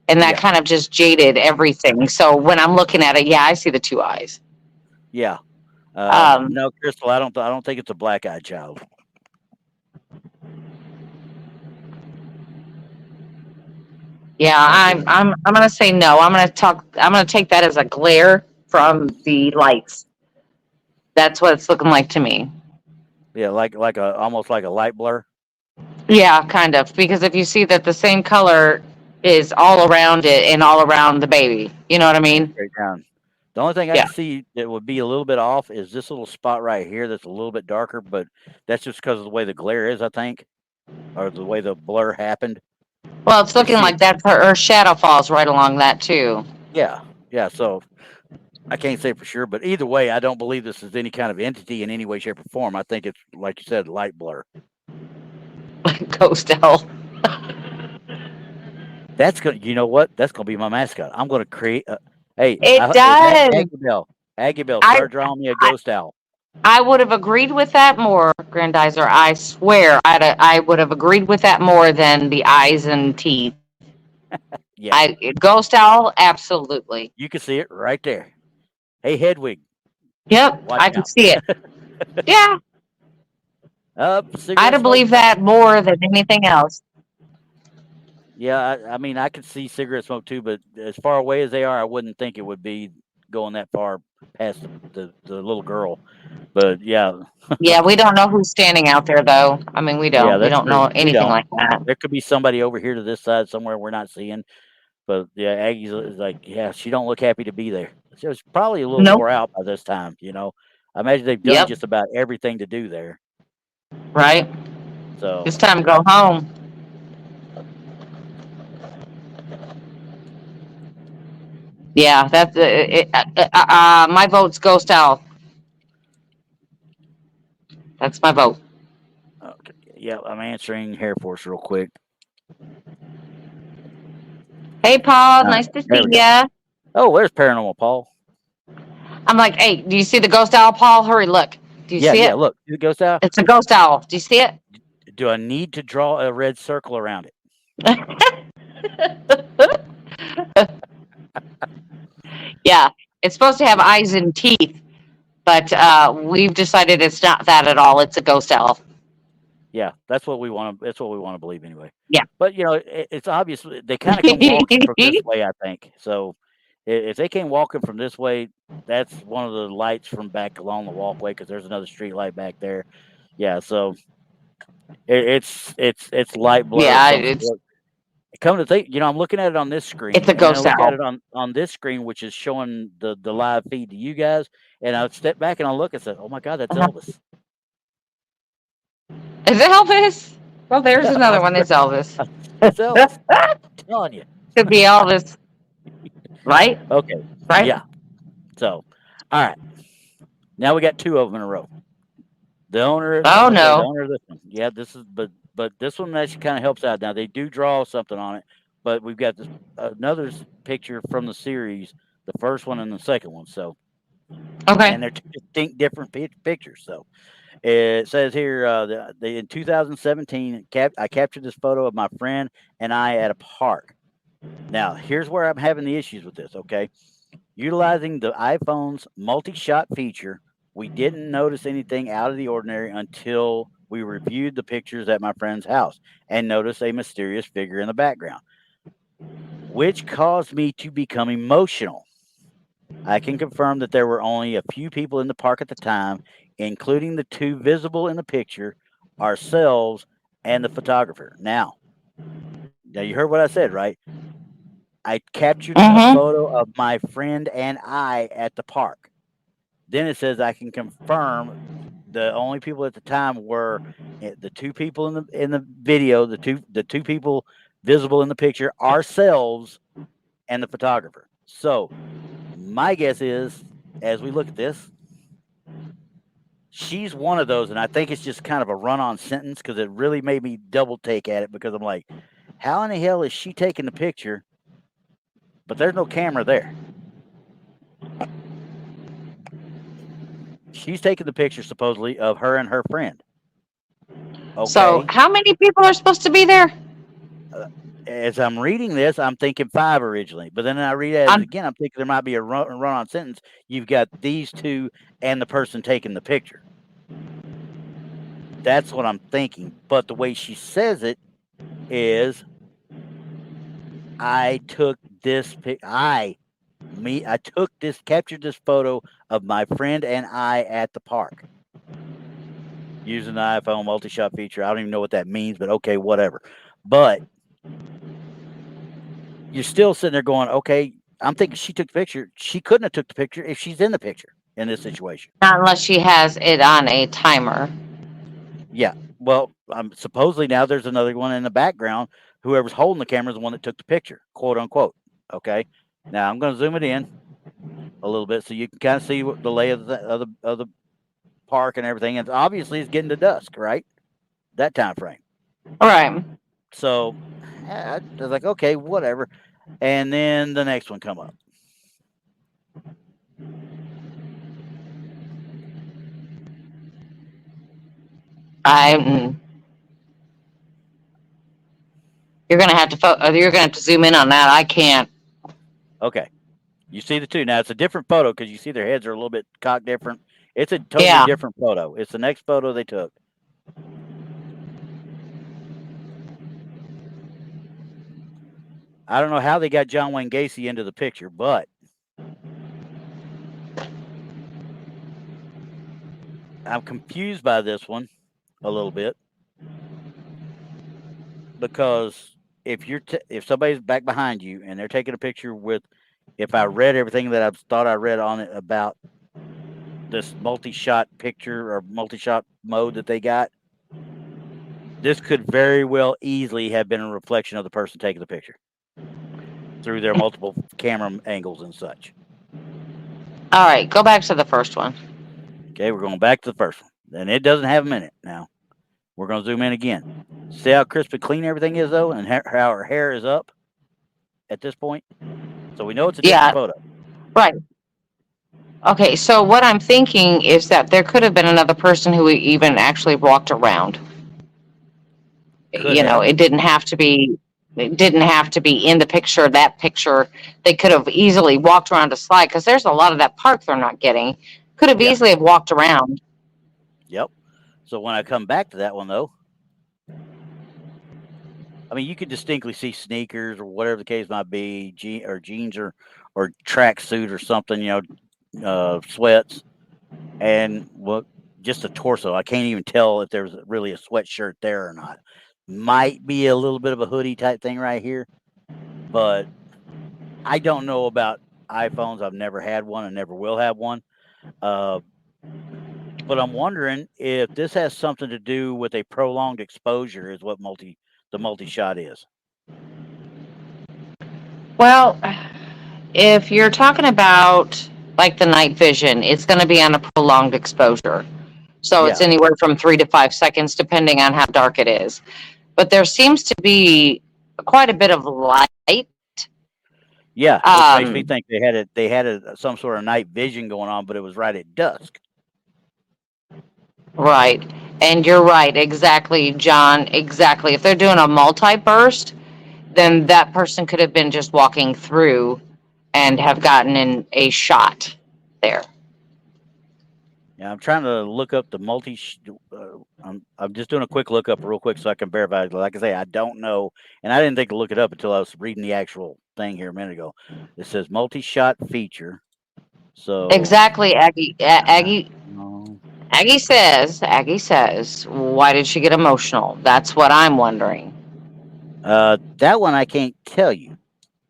and that Yeah, kind of just jaded everything. So when I'm looking at it, yeah, I see the two eyes. yeah. Um, No, Crystal, I don't think it's a black-eyed child. yeah, I don't think. I'm gonna say no. I'm gonna talk. I'm gonna take that as a glare from the lights. That's what it's looking like to me. Yeah, like a almost like a light blur. Yeah, kind of. Because if you see that the same color is all around it and all around the baby, you know what I And mean? straight down. The only thing I Yeah. can see that would be a little bit off is this little spot right here that's a little bit darker, but that's just because of the way the glare is, I think, or the way the blur happened. Well, it's You looking see it? like that her shadow falls right along that too. Yeah, yeah. So I can't say for sure, but either way, I don't believe this is any kind of entity in any way, shape, or form. I think it's like you said, light blur. Ghost elf. That's gonna, you know what? That's gonna be my mascot. I'm gonna create. Hey, It Aggie does. Bell, Aggie Bell, I start drawing me a I, ghost owl. I would have agreed with that more, Grandizer. I swear, I would have agreed with that more than the eyes and teeth. Yeah, Ghost owl, absolutely. you can see it right there. Hey, Hedwig, Yep, watch I can out. see it. Yeah, Up, I'd cigarette have smoke. believed that more than anything else. Yeah, I mean, I could see cigarette smoke too, but as far away as they are, I wouldn't think it would be going that far past the little girl. But yeah, Yeah, we don't know who's standing out there, though. I mean, we yeah, don't. We that's don't true. know We anything don't. like that. There could be somebody over here to this side somewhere we're not seeing. But yeah, Aggie's is like, yeah, she don't look happy to be there. She was probably a little Nope. wore out by this time. I imagine they've done Yep. just about everything to do there. Right. So It's time to go home. Yeah, that's my vote's Ghost Owl. That's my vote. okay, yeah, I'm answering Hair Force real quick. Hey, Paul, All right, nice to there see we go. ya. Oh, there's Paranormal Paul. I'm like, hey, do you see the Ghost Owl, Paul? Hurry, look. Do you Yeah, see yeah. it? Look, see the ghost owl. It's a ghost owl. Do you see it? Do I need to draw a red circle around it? Yeah, it's supposed to have eyes and teeth, but we've decided it's not that at all. It's a ghost owl. Yeah, that's what we want to. That's what we want to believe anyway. Yeah. But it's obvious they kind of come walking from this way. I think so. If they came walking from this way, that's one of the lights from back along the walkway because there's another street light back there. Yeah, so it's light blur of Yeah, some sort. Come to think, I'm looking at it on this it's screen, a and then I ghost look at owl. it on this screen, which is showing the live feed to you guys, and I step back and I look and say, "Oh my God, that's Uh-huh. Elvis." Is it Elvis? Well, there's Yeah, another one. It's Elvis. it's Elvis. I'm telling you. Could be Elvis, right? Okay, Right? yeah. So, all right, now we got two of them in a row. The owner, Oh okay, the no. owner of this one. Yeah, this is, but this one actually kind of helps out. Now they do draw something on it, but we've got this another picture from the series, the first one and the second one. So, Okay. and they're two distinct different pictures. So it says here, in 2017, I captured this photo of my friend and I at a park. Now, here's where I'm having the issues with this. Okay, utilizing the iPhone's multi-shot feature, we didn't notice anything out of the ordinary until we reviewed the pictures at my friend's house and noticed a mysterious figure in the background, which caused me to become emotional. I can confirm that there were only a few people in the park at the time, including the two visible in the picture, ourselves and the photographer. Now you heard what I said, right? I captured a Mm-hmm. photo of my friend and I at the park. Then it says I can confirm the only people at the time were the two people in the video, the two people visible in the picture, ourselves and the photographer. So my guess is, as we look at this, she's one of those, and I think it's just kind of a run-on sentence because it really made me double take at it because I'm like, how in the hell is she taking the picture? But there's no camera there. She's taking the picture supposedly of her and her friend. So, Okay. how many people are supposed to be there? As I'm reading this, I'm thinking 5 originally, but then I read it On again. I'm thinking there might be a run-on sentence. You've got these two and the person taking the picture. That's what I'm thinking. But the way she says it is, I took this pic. I took this, captured this photo of my friend and I at the park using the iPhone multi-shot feature. I don't even know what that means, but okay, whatever. But you're still sitting there going, okay, I'm thinking she took the picture. She couldn't have took the picture if she's in the picture in this situation. Not unless she has it on a timer. Yeah. Well, supposedly now there's another one in the background. Whoever's holding the camera is the one that took the picture, quote unquote. Okay. Now I'm going to zoom it in a little bit so you can kind of see what the lay of the park and everything. And obviously it's getting to dusk, right? That time frame. All right. So I was like, okay, whatever. And then the next one come up. I. You're gonna have to. You're gonna have to zoom in on that. I can't. Okay. You see the two. Now it's a different photo because you see their heads are a little bit cocked different. It's a totally Yeah. different photo. It's the next photo they took. I don't know how they got John Wayne Gacy into the picture, but I'm confused by this one a little bit because if somebody's back behind you and they're taking a picture with, if I read everything that I thought I read on it about this multi-shot picture or multi-shot mode that they got, this could very well easily have been a reflection of the person taking the picture through their multiple camera angles and such. All right. Go back to the first one. Okay, we're going back to the first one. And it doesn't have a minute now. We're going to zoom in again. See how crisp and clean everything is, though, and how her hair is up at this point? So we know it's a different Yeah. photo. Right. Okay. So what I'm thinking is that there could have been another person who even actually walked around. Could have. It didn't have to be. It didn't have to be in the picture. That picture, they could have easily walked around a slide because there's a lot of that park they're not getting. Could have Yeah. easily have walked around. Yep. So when I come back to that one, though, I mean, you could distinctly see sneakers or whatever the case might be, jeans or tracksuit or something, sweats, and just a torso. I can't even tell if there's really a sweatshirt there or not. Might be a little bit of a hoodie type thing right here, but I don't know about iPhones. I've never had one and never will have one. But I'm wondering if this has something to do with a prolonged exposure, is what the multi-shot is. Well, if you're talking about like the night vision, it's going to be on a prolonged exposure. So it's Yeah. anywhere from 3 to 5 seconds, depending on how dark it is. But there seems to be quite a bit of light. Yeah, which makes me Um, think they had some sort of night vision going on, but it was right at dusk. right. And you're right. Exactly, John. Exactly. If they're doing a multi burst, then that person could have been just walking through and have gotten in a shot there. Yeah, I'm trying to look up the I'm just doing a quick look up real quick so I can verify. Like I say, I don't know, and I didn't think to look it up until I was reading the actual thing here a minute ago. It says multi-shot feature. So, Exactly, Aggie. Aggie. no. Aggie says, why did she get emotional? That's what I'm wondering. That one I can't tell you.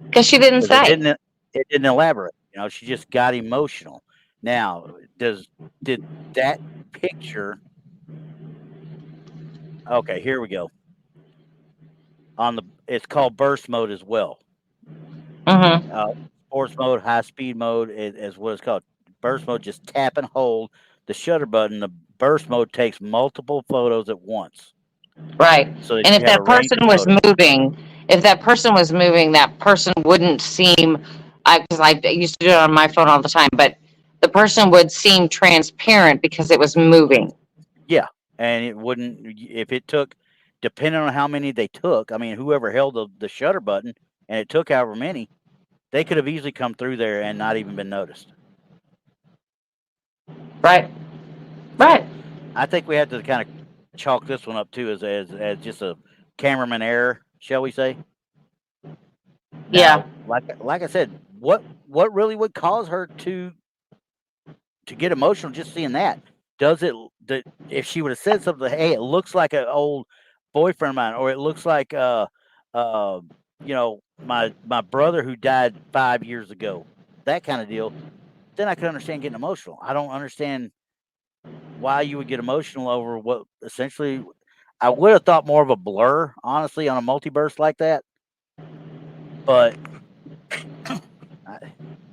Because she didn't because say. it didn't elaborate. You know, she just got emotional. Now, did that picture? Okay, here we go. On the it's called burst mode as well. Mm-hmm. Uh, Sports mode, high speed mode is what it's called. Burst mode, just tap and hold the shutter button. The burst mode takes multiple photos at once, Right. so that And you if have a that range person of was photos. moving, that person wouldn't seem. Because I used to do it on my phone all the time, but the person would seem transparent because it was moving. Yeah, and it wouldn't if it took, depending on how many they took. I mean, whoever held the shutter button and it took however many, they could have easily come through there and not even been noticed. Right. So, Right. I think we have to kind of chalk this one up too as just a cameraman error, shall we say? Yeah. Now, like I said, what really would cause her to get emotional just seeing that? Does it that if she would have said something, hey, it looks like an old boyfriend of mine, or it looks like uh my brother who died 5 years ago, that kind of deal, then I could understand getting emotional. I don't understand why you would get emotional over what essentially I would have thought more of a blur, honestly, on a multiverse like that. But I,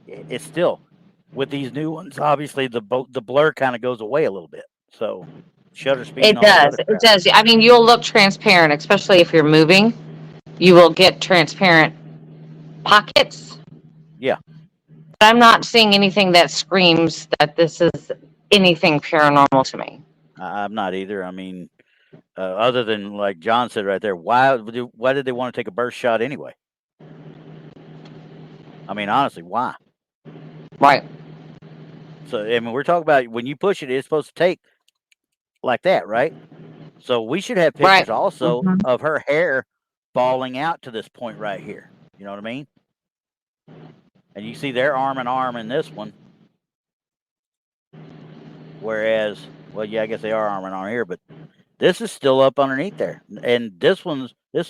it's still with these new ones. Obviously, the blur kind of goes away a little bit. So shutter speed and It all this does. other It crap. does. I mean, you'll look transparent, especially if you're moving. You will get transparent pockets. Yeah, But I'm not seeing anything that screams that this is anything paranormal to me. I'm not either. I mean, other than like John said right there, why did they want to take a burst shot anyway? I mean, honestly, why? Right. So I mean, we're talking about when you push it, it's supposed to take like that, right? So we should have Right. pictures also Hmm. of her hair falling out to this point right here. You know what I mean? And you see their arm in arm in this one, whereas, well, yeah, I guess they are arm in arm here, but this is still up underneath there, and this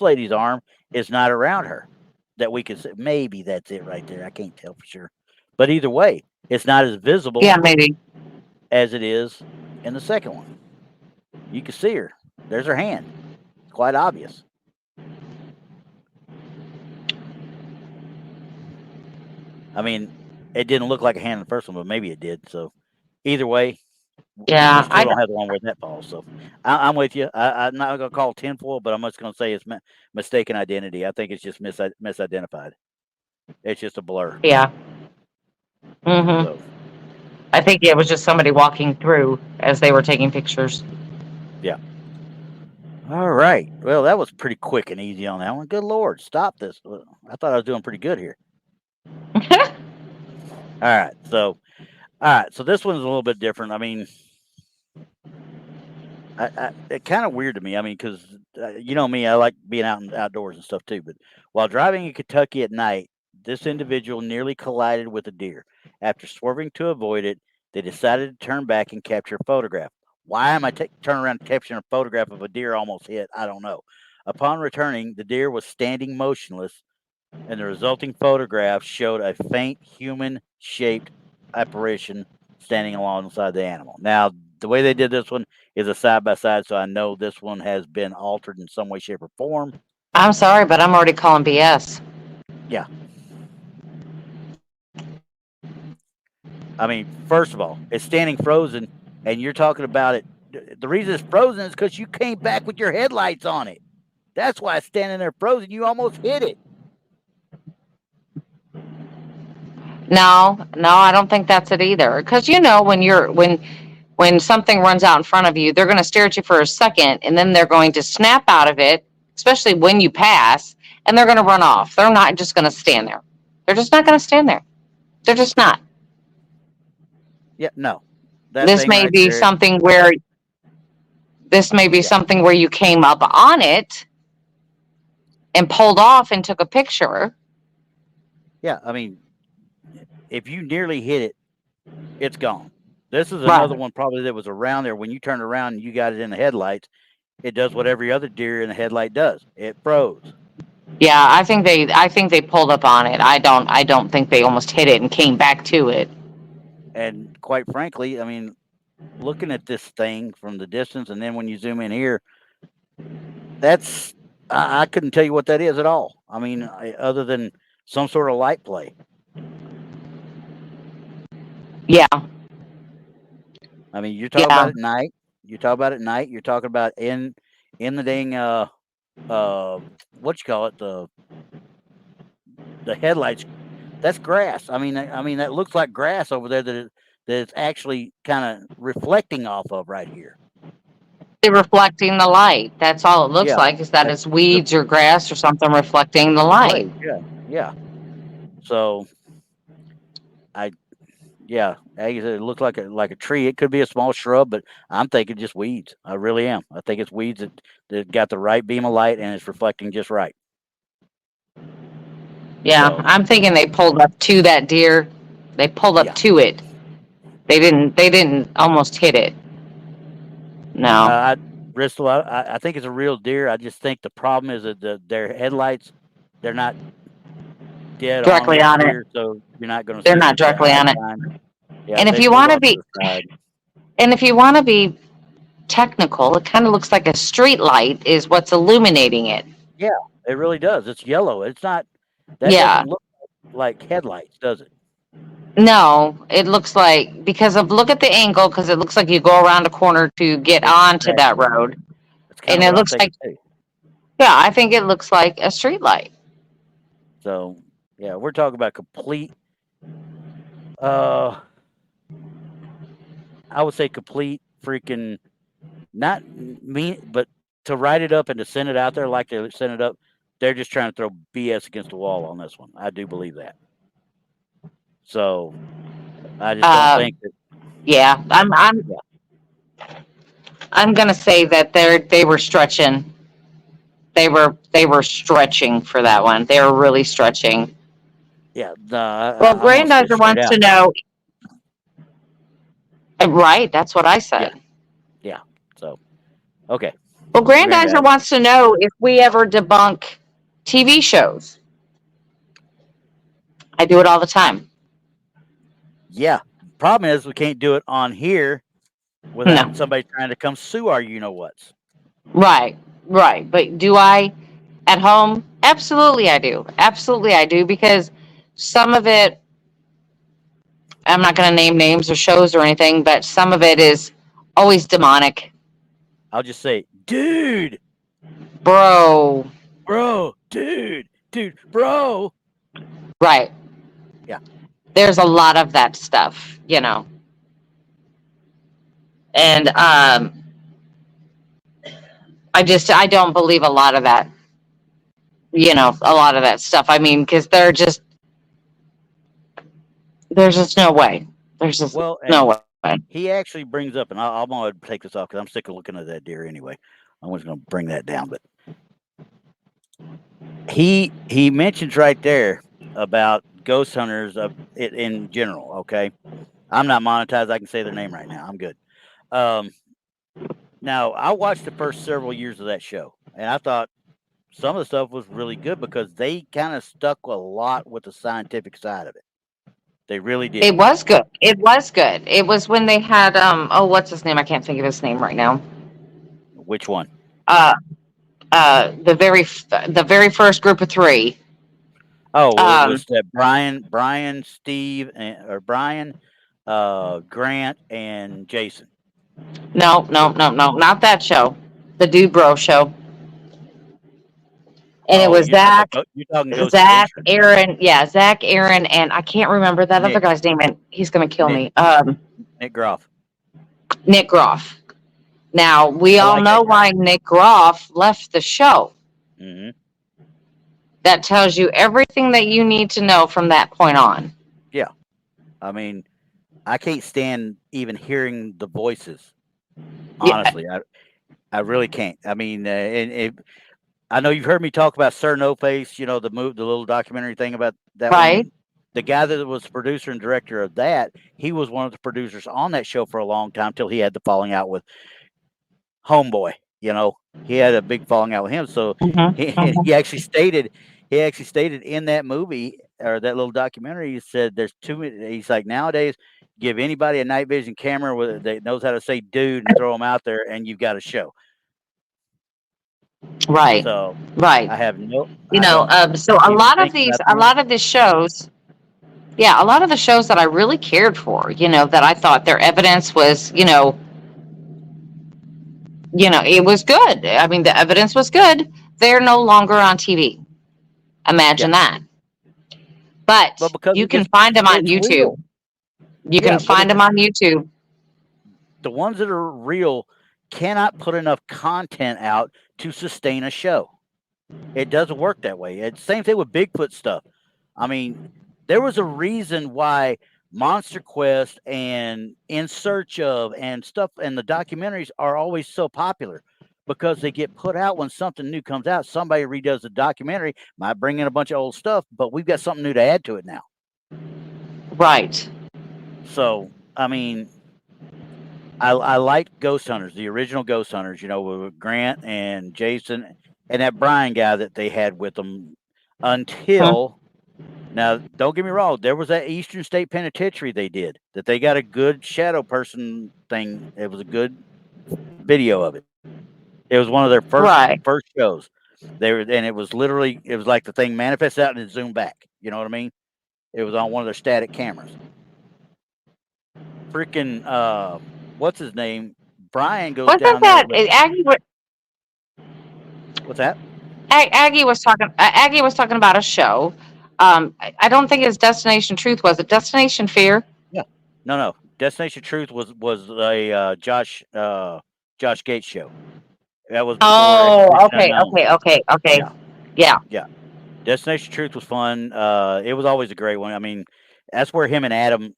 lady's arm is not around her that we could say. Maybe that's it right there. I can't tell for sure, but either way, it's not as visible Yeah, maybe. as it is in the second one. You can see her. There's her hand. It's quite obvious. I mean, it didn't look like a hand in the first one, but maybe it did. So either way, we Yeah, still don't have the one where that falls. So I'm with you. I'm not going to call it tinfoil, but I'm just going to say it's mistaken identity. I think it's just misidentified. It's just a blur. yeah. Hmm. So I think it was just somebody walking through as they were taking pictures. yeah. All right. Well, that was pretty quick and easy on that one. Good Lord, stop this. I thought I was doing pretty good here. All right. All right. So this one's a little bit different. I mean, it's kind of weird to me. I mean, because you know me, I like being out and outdoors and stuff too. But while driving in Kentucky at night, this individual nearly collided with a deer. After swerving to avoid it, they decided to turn back and capture a photograph. Why am I turning around and capturing a photograph of a deer almost hit? I don't know. Upon returning, the deer was standing motionless, and the resulting photograph showed a faint human-shaped apparition standing alongside the animal. Now, the way they did this one is a side by side, so I know this one has been altered in some way, shape, or form. I'm sorry, but I'm already calling BS. Yeah. I mean, first of all, it's standing frozen, and you're talking about it. The reason it's frozen is because you came back with your headlights on it. That's why it's standing there frozen. You almost hit it. No, no, I don't think that's it either. Because when something runs out in front of you, they're going to stare at you for a second, and then they're going to snap out of it, especially when you pass, and they're going to run off. They're not just going to stand there. They're just not going to stand there. They're just not. Yeah, no. That This thing may right be there. something where this may be Yeah. something where you came up on it and pulled off and took a picture. Yeah. I mean, if you nearly hit it, it's gone. This is another Right. one probably that was around there when you turned around and you got it in the headlights. It does what every other deer in the headlight does. It froze. Yeah, I think they pulled up on it. I don't think they almost hit it and came back to it. And quite frankly, I mean, looking at this thing from the distance, and then when you zoom in here, that's I couldn't tell you what that is at all. I mean, other than some sort of light play. Yeah, I mean, you're talking about yeah. at night. You talk about at night. You're talking about in the dang what you call it, the headlights. That's grass. I mean that looks like grass over there that it's actually kind of reflecting off of right here. They're reflecting the light. That's all it looks Yeah, like, is that that's it's the weeds or grass or something reflecting the light. blaze. Yeah, yeah. So I yeah, like I said, it looks like a tree. It could be a small shrub, but I'm thinking just weeds. I really am. I think it's weeds that got the right beam of light and it's reflecting just right. Yeah, So I'm thinking they pulled up to that deer. They pulled up yeah, to it. They didn't almost hit it. No. I Bristol. I think it's a real deer. I just think the problem is that their headlights, they're not dead on Directly with the on it. deer, so you're not going to They're see not the directly eye on it. shine. Yeah, And if they you pulled want to off to be the side. and if you want to be technical, it kind of looks like a street light is what's illuminating it. Yeah, it really does. It's yellow. It's not. That Yeah. doesn't look like headlights, does it? No, it looks like, because of, look at the angle, because it looks like you go around a corner to get onto that Exactly. road. That's kind And of it what I'm looks thinking like, too. yeah, I think it looks like a street light. So yeah, we're talking about complete. Uh, I would say complete freaking not me, but to write it up and to send it out there like they sent it up, they're just trying to throw BS against the wall on this one. I do believe that. So I just don't Uh, think that. yeah, Yeah, I'm gonna say that they were stretching. They were stretching for that one. They were really stretching. yeah. No, Well, I'm gonna say it Grandizer straight wants out. to know, right? That's what I Yeah, said. yeah. So okay, Well, Grandizer granddad. wants to know if we ever debunk TV shows. I do it all the time. Yeah. Problem is we can't do it on here No. without somebody trying to come sue our you know what's. Right, right. But do I at home? Absolutely, I do. Absolutely, I do, because some of it, I'm not going to name names or shows or anything, but some of it is always demonic. I'll just say, dude, Bro. bro, dude, bro. Right. Yeah. There's a lot of that stuff, you know. And I don't believe a lot of that, you know, a lot of that stuff. I mean, because there's just no way. There's just Well, no and way. he actually brings up, and I'm going to take this off because I'm sick of looking at that deer anyway. I was going to bring that down, but he mentions right there about ghost hunters of it in general. Okay, I'm not monetized. I can say their name right now. I'm good. Um, Now I watched the first several years of that show, and I thought some of the stuff was really good because they kind of stuck a lot with the scientific side of it. They really did. It was good. It was good. It was when they had oh, what's his name? I can't think of his name right now. Which one? Uh the very first group of three. Oh, it Um was that Brian, Steve, or Brian, Grant, and Jason. no, no, The no, no, not that show. The Dude Bro show. And it oh, was you're talking Ghost Adventure. Aaron, yeah, Zach, Aaron, and I can't remember that other Nick guy's name, and he's gonna kill Nick me. Nick Groff. Nick Groff. Now we I all like that know guy. why Nick Groff left the show. Hmm. That tells you everything that you need to know from that point on. Yeah, I mean, I can't stand even hearing the voices. Yeah, Honestly, I really can't. I mean, I know you've heard me talk about Sir No Face, you know, the little documentary thing about that right. one. The guy that was the producer and director of that, he was one of the producers on that show for a long time till he had the falling out with Homeboy. he had a big falling out with him. So Hmm. he Hmm. he actually stated in that movie or that little documentary, he said there's too many. He's like, nowadays, give anybody a night vision camera that knows how to say dude and throw them out there, and you've got a show. Right. So Right. I don't So even think a nothing. lot of these shows, yeah, a lot of the shows that I really cared for, that I thought their evidence was, it was good. I mean, the evidence was good. They're no longer on TV. Yeah, Imagine that. but But because you can find them on it's YouTube. real. You Yeah, can but find them on YouTube. the ones that are real cannot put enough content out to sustain a show. It doesn't work that way. It's the same thing with Bigfoot stuff. I mean, there was a reason why Monster Quest and In Search of and stuff and the documentaries are always so popular because they get put out when something new comes out. Somebody redoes the documentary, might bring in a bunch of old stuff, but we've got something new to add to it now. Right. So, I mean, I liked Ghost Hunters, the original Ghost Hunters, with Grant and Jason and that Brian guy that they had with them Hmm. until now. Don't get me wrong, there was that Eastern State Penitentiary they did that they got a good shadow person thing. It was a good video of it. It was one of their Right. first shows. And it was literally it was like the thing manifests out and it zoomed back. You know what I mean? It was on one of their static cameras. Freaking what's his name? Brian goes Wasn't down there that with what's that? Aggie was talking about a show. I don't think it's Destination Truth. Was it Destination Fear? Yeah. No. Destination Truth was a Josh Gates show. That was before Oh, Expedition okay, Unknown. okay, okay, okay. Yeah. Yeah. Yeah. Destination Truth was fun. It was always a great one. I mean, that's where him and Adam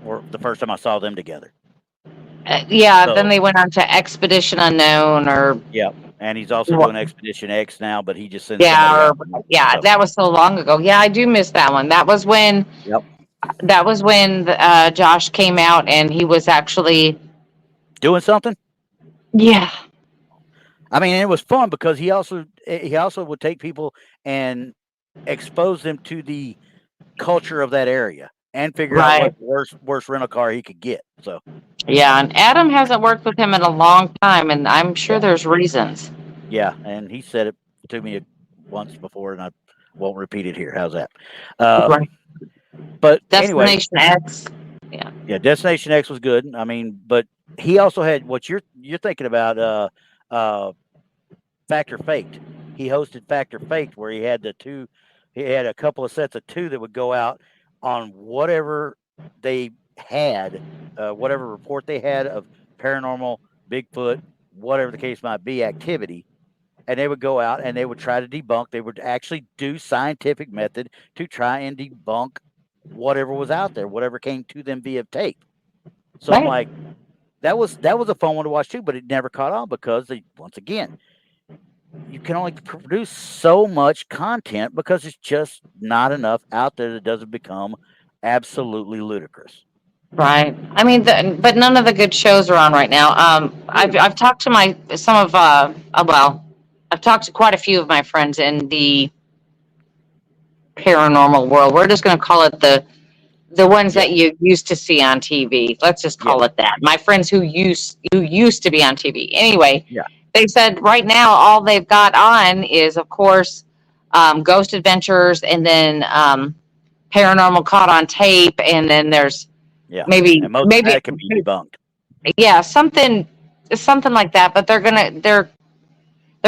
were the first time I saw them together. Yeah, then So they went on to Expedition Unknown or yeah. And he's also wha- doing Expedition X now, but he just sends somebody yeah, out or to do yeah, stuff. that was so long ago. Yeah, I do miss that one. Yep. That was when Josh came out and he was actually, Doing something. yeah, I mean, it was fun because he also would take people and expose them to the culture of that area and figure out right. what worst rental car he could get. So Yeah, and Adam hasn't worked with him in a long time, and I'm sure yeah, there's reasons. and he said it to me once before, and I won't repeat it here. How's that? Uh, Right. but anyway, Destination X. Yeah. yeah, Destination X was good. I mean, but he also had what you're thinking about. Uh, Factor Faked. He hosted Factor Faked, where he had the two. He had a couple of sets of two that would go out on whatever they had, whatever report they had of paranormal, Bigfoot, whatever the case might be, activity, and they would go out and they would try to debunk. They would actually do scientific method to try and debunk whatever was out there, whatever came to them via tape. So I'm Right. like, that was a fun one to watch too, but it never caught on because once again, you can only produce so much content because it's just not enough out there that doesn't become absolutely ludicrous. Right. I mean, but none of the good shows are on right now. I've talked to some of well, I've talked to quite a few of my friends in the paranormal world. We're just going to call it the ones Yeah, that you used to see on TV. Let's just yeah, call it that. My friends who used to be on TV. Anyway, yeah, they said right now all they've got on is, of course, Ghost Adventures, and then Paranormal Caught on Tape, and then there's yeah. maybe And most of maybe that can be debunked. yeah, something like that. But they're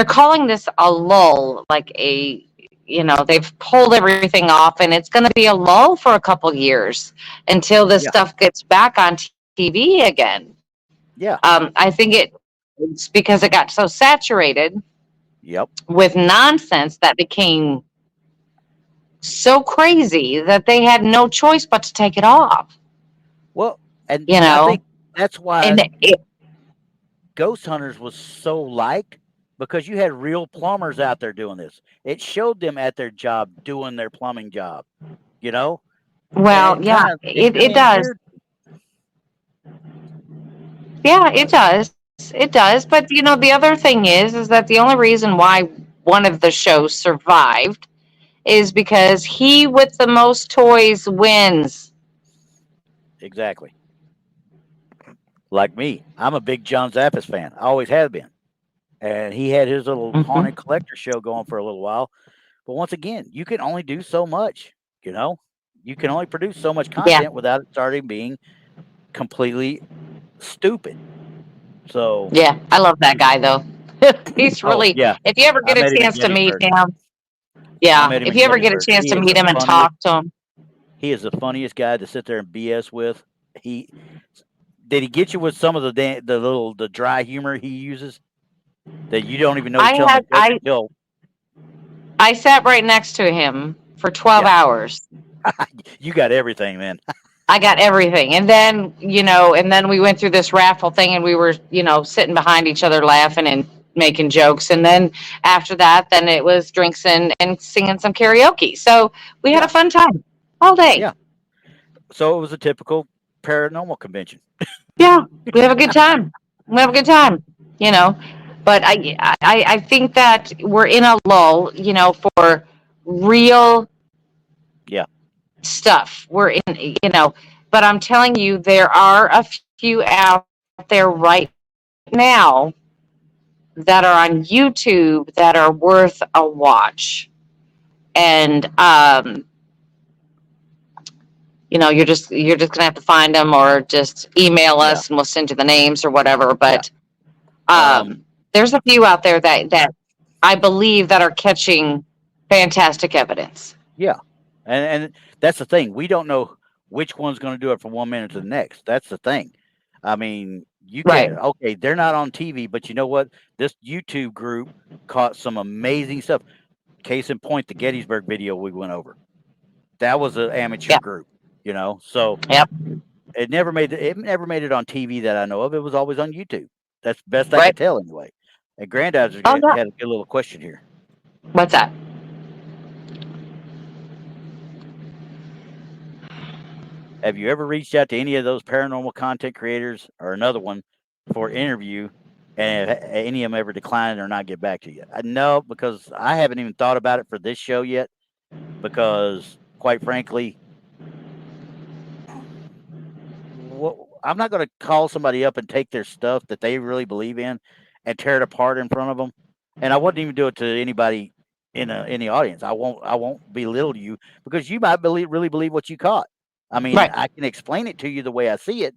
calling this a lull, like they've pulled everything off, and it's going to be a lull for a couple years until this Yeah, stuff gets back on TV again. yeah, I think it's because it got so saturated yep. with nonsense that became so crazy that they had no choice but to take it off. Well, and You I think know, that's why and it Ghost Hunters was so liked because you had real plumbers out there doing this. It showed them at their job doing their plumbing job, you know, and well, yeah, it it kind of does. endeared. Yeah, it But does. It does. But the other thing is that the only reason why one of the shows survived is because he with the most toys wins. Exactly. Like me, I'm a big John Zappas fan. I always have been. And he had his little haunted Hmm. collector show going for a little while. But once again, you can only do so much, you know? You can only produce so much Yeah, content without it starting being completely stupid. So, yeah. I love that guy though. He's oh, really. yeah, If you ever I get a met him in chance to meet Gettysburg. him, I yeah. met him If in you ever get a Gettysburg. chance to meet him and talk to him, He is the funniest guy to sit there and BS with. He did he get you with some of the dry humor he uses that you don't even know he's I telling a had joke until I sat right next to him for 12 yeah, hours. you got everything, man. I got everything. And then we went through this raffle thing and we were, sitting behind each other laughing and making jokes. And then after that, then it was drinks and singing some karaoke. So we had a Yeah, fun time all day. yeah. So it was a typical paranormal convention. Yeah, we have a good time. We have a good time, you know. But I think that we're in a lull, for real Yeah, stuff. We're but I'm telling you, there are a few out there right now that are on YouTube that are worth a watch. And you're just gonna have to find them or just email yeah, us and we'll send you the names or whatever. yeah. But Um, there's a few out there that I believe that are catching fantastic evidence. yeah. And that's the thing. We don't know which one's going to do it from one minute to the next. That's the thing. I mean, you Right. can okay, they're not on TV, but you know what? This YouTube group caught some amazing stuff. Case in point, the Gettysburg video we went over. That was an amateur Yep. group, you know. So Yep. it never made it on TV that I know of. It was always on YouTube. That's best I Right. could tell anyway. And Granddad's Oh yeah. had a good little question here. What's that? Have you ever reached out to any of those paranormal content creators or another one for interview, and have any of them ever declined or not get back to you? No, because I haven't even thought about it for this show yet. Because quite frankly, I'm not going to call somebody up and take their stuff that they really believe in and tear it apart in front of them. And I wouldn't even do it to anybody in the audience. I won't belittle you because you might really believe what you caught. I mean, Right. I can explain it to you the way I see it,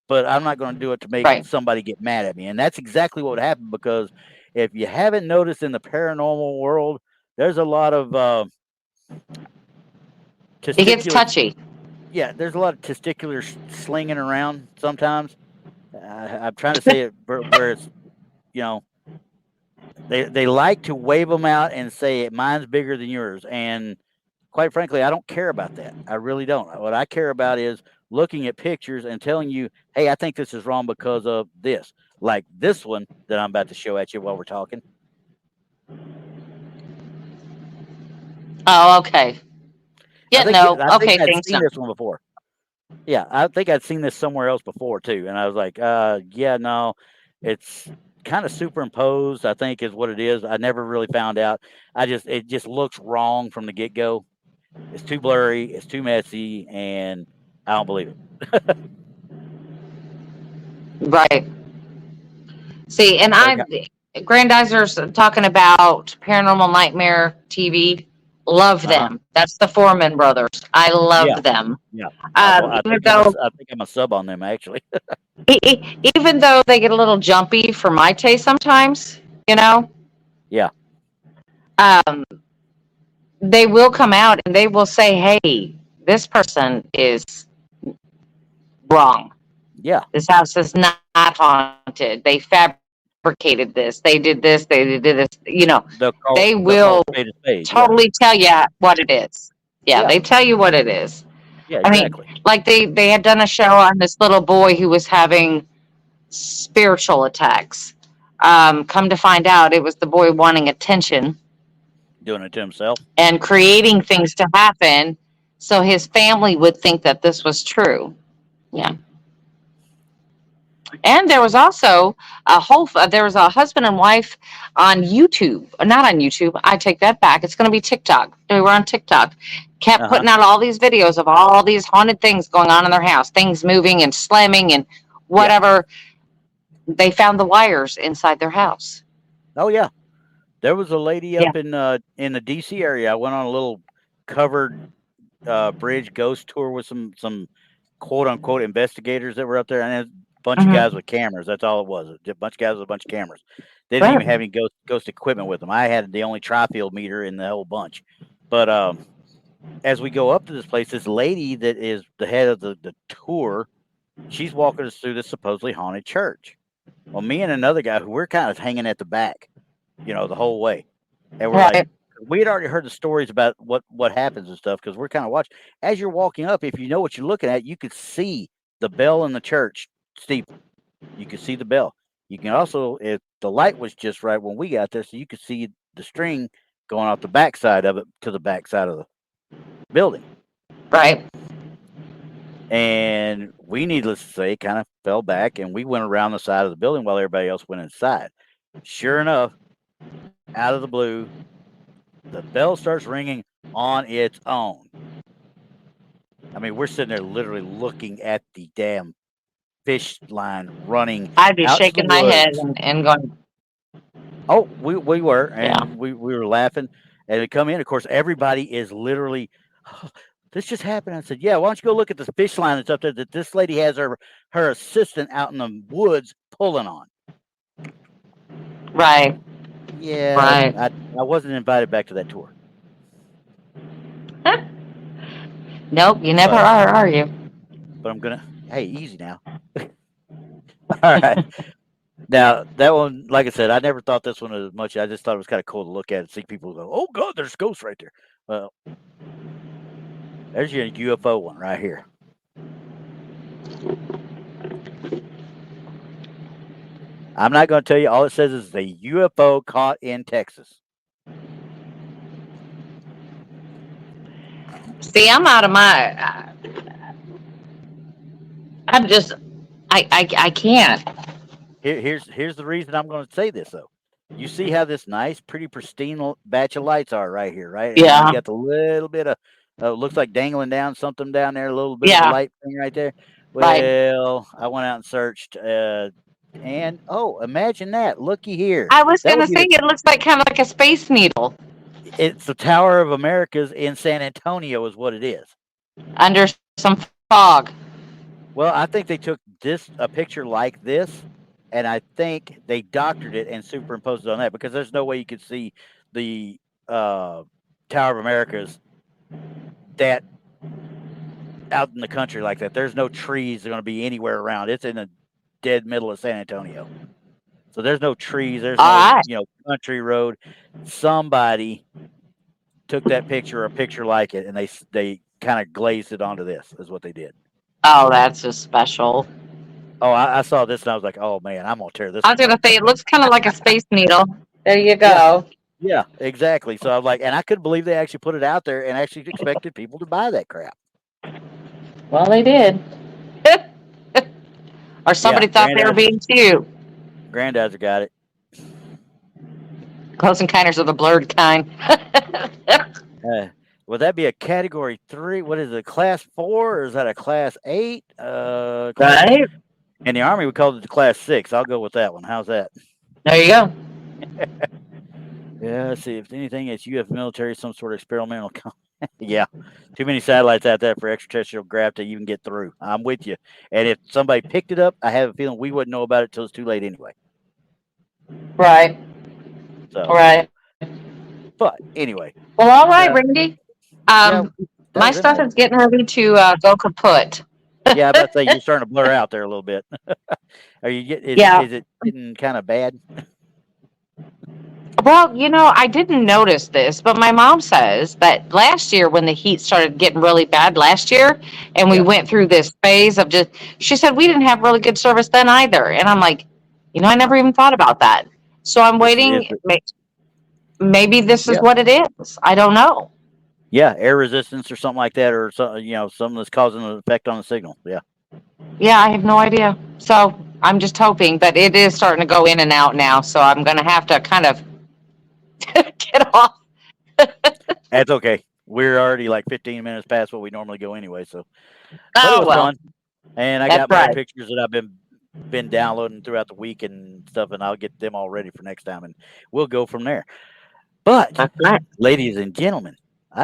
but I'm not going to do it to make Right. somebody get mad at me. And that's exactly what would happen because if you haven't noticed in the paranormal world, there's a lot of It gets testicular. touchy. Yeah, there's a lot of testicular slinging around sometimes. I'm trying to say it where it's you know they like to wave them out and say mine's bigger than yours, and quite frankly, I don't care about that. I really don't. What I care about is looking at pictures and telling you, hey, I think this is wrong because of this. Like this one that I'm about to show at you while we're talking. Oh, okay. I Yeah, think no. I think Okay, I'd thanks. seen No. this one before. Yeah, I think I'd seen this somewhere else before too, and I was like, yeah, no, it's kind of superimposed. I think is what it is. I never really found out. It just looks wrong from the get go. It's too blurry. It's too messy, and I don't believe it. Right. See, and But I I got Grandizers talking about Paranormal Nightmare TV. Love uh-huh. them. That's the Foreman brothers. I Yeah, love them. yeah. I Even think though I think I'm a sub on them actually. even though they get a little jumpy for my taste sometimes, you know, Yeah, um, they will come out and they will say, "Hey, this person is wrong. yeah. This house is not haunted. They fabricated this. They did this. They did this." They They'll call will a spade a spade. Yeah, totally tell you what it is. Yeah, yeah, they tell you what it is. yeah. I mean, Exactly. like they had done a show on this little boy who was having spiritual attacks. Come to find out, it was the boy wanting attention Doing it to himself. and creating things to happen so his family would think that this was true. Yeah. And there was also there was a husband and wife on YouTube, not on YouTube. I take that back. It's going to be TikTok. They were on TikTok, kept Uh-huh. putting out all these videos of all these haunted things going on in their house, things moving and slamming and Yeah. whatever. They found the wires inside their house. Oh yeah. There was a lady Yeah. up in the DC area. I went on a little covered bridge ghost tour with some quote unquote investigators that were up there, and a bunch of guys Hmm. with cameras. That's all it was. A bunch of guys with a bunch of cameras. They didn't Right. even have any ghost equipment with them. I had the only tri-field meter in the whole bunch. But as we go up to this place, this lady that is the head of the tour, she's walking us through this supposedly haunted church. Well, me and another guy who we're kind of hanging at the back, the whole way, and we're like, Right. we had already heard the stories about what happens and stuff because we're kind of watching. As you're walking up, if you know what you're looking at, you could see the bell in the church steeple. You could see the bell. You can also, if the light was just right when we got there, so you could see the string going off the backside of it to the backside of the building. Right. And we, needless to say, kind of fell back and we went around the side of the building while everybody else went inside. Sure enough, out of the blue, the bell starts ringing on its own. I mean, we're sitting there literally looking at the damn fish line running I'd be out to the shaking my head woods. and going, Oh, we were, yeah. and we were laughing, and we come in. Of course, everybody is literally, "Oh, this just happened." I said, "Yeah, why don't you go look at the fish line that's up there that this lady has her assistant out in the woods pulling on." Right. Yeah, Right. I wasn't invited back to that tour, Nope. You never but are you? I'm gonna. Hey, easy now. All right. Now that one, like I said, I never thought this one as much. I just thought it was kind of cool to look at and see people go, "Oh God, there's ghosts right there." Well, there's your UFO one right here. I'm not going to tell you. All it says is the UFO caught in Texas. See, I'm out of my. I'm just. I can't. Here's the reason I'm going to say this though. You see how this nice, pretty pristine batch of lights are right here, right? And then you Yeah. got the little bit of looks like dangling down something down there, a little bit of a Yeah. light thing right there. Right. Well, I went out and searched, and oh, imagine that! Looky here. I was That would gonna be say it looks like kind of like a space needle it's the Tower of Americas in San Antonio, is what it is. under some fog. Well, I think they took a picture like this, and I think they doctored it and superimposed it on that because there's no way you could see the Tower of Americas that out in the country like that. There's no trees going to be anywhere around. It's in the dead middle of San Antonio, so there's no trees. There's All no right. country road. Somebody took that picture or a picture like it, and they kind of glazed it onto this. Is what they did. Oh, that's just special. Oh, I saw this and I was like, oh man, I'm gonna tear this I was one gonna up. say it looks kind of like a space needle. There you Yeah, go. yeah, exactly. So I'm like, and I couldn't believe they actually put it out there and actually expected people to buy that crap. Well, they did. Or Yeah, somebody thought they were being cute. granddad's got it. Close encounters of the blurred kind. Would that be a category 3? What is it, class 4 or is that a class 8? Right. In the Army we called it the class 6. I'll go with that one. How's that? There you go. Yeah, let's see. If anything, it's UF military, some sort of experimental. Yeah, too many satellites out there for extraterrestrial craft to even get through. I'm with you. And if somebody picked it up, I have a feeling we wouldn't know about it till it's too late anyway. Right. So, Right. but anyway, Well, all right, Randy. yeah, that My was it. stuff is getting ready to go kaput. Yeah, I about to say you're starting to blur out there a little bit. Are you get? Yeah. Is it getting kind of bad? Well, I didn't notice this, but my mom says that last year when the heat started getting really bad last year and we Yeah. went through this phase of she said we didn't have really good service then either. And I'm like, I never even thought about that. So I'm This is waiting. Maybe this is yeah, what it is. I don't know. yeah, air resistance or something like that, or something that's causing an effect on the signal. Yeah. Yeah, I have no idea. So I'm just hoping, but it is starting to go in and out now, so I'm going to have to kind of get off. That's okay. We're already like 15 minutes past what we normally go anyway. So, but it Oh was well, fun, and I that's got more right. pictures that I've been downloading throughout the week and stuff, and I'll get them all ready for next time, and we'll go from there. But, That's right. ladies and gentlemen,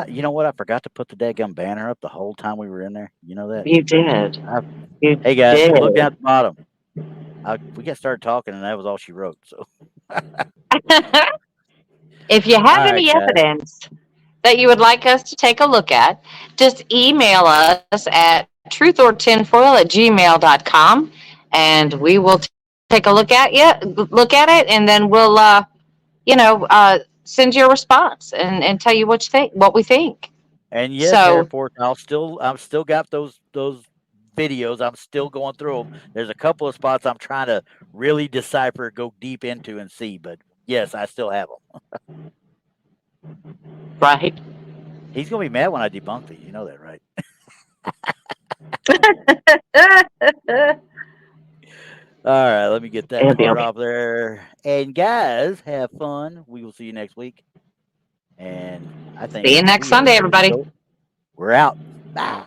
you know what? I forgot to put the daggum banner up the whole time we were in there. You know that? You did. I, You hey guys, if did. you look down at the bottom, we got started talking, and that was all she wrote. So, If you all have right, any guys. evidence that you would like us to take a look at, just email us at truthortinfoil@gmail.com, and we will take a look at it, and then we'll send you a response and tell you what we think. And yes, Air So Force, I'm still got those videos. I'm still going through them. There's a couple of spots I'm trying to really decipher, go deep into, and see. But yes, I still have them. right. He's gonna be mad when I debunk these. You know that, right? All right, let me get that It'll be part okay. off there. And guys, have fun. We will see you next week. And I think See you next we are Sunday, ready to everybody. go. We're out. Bye.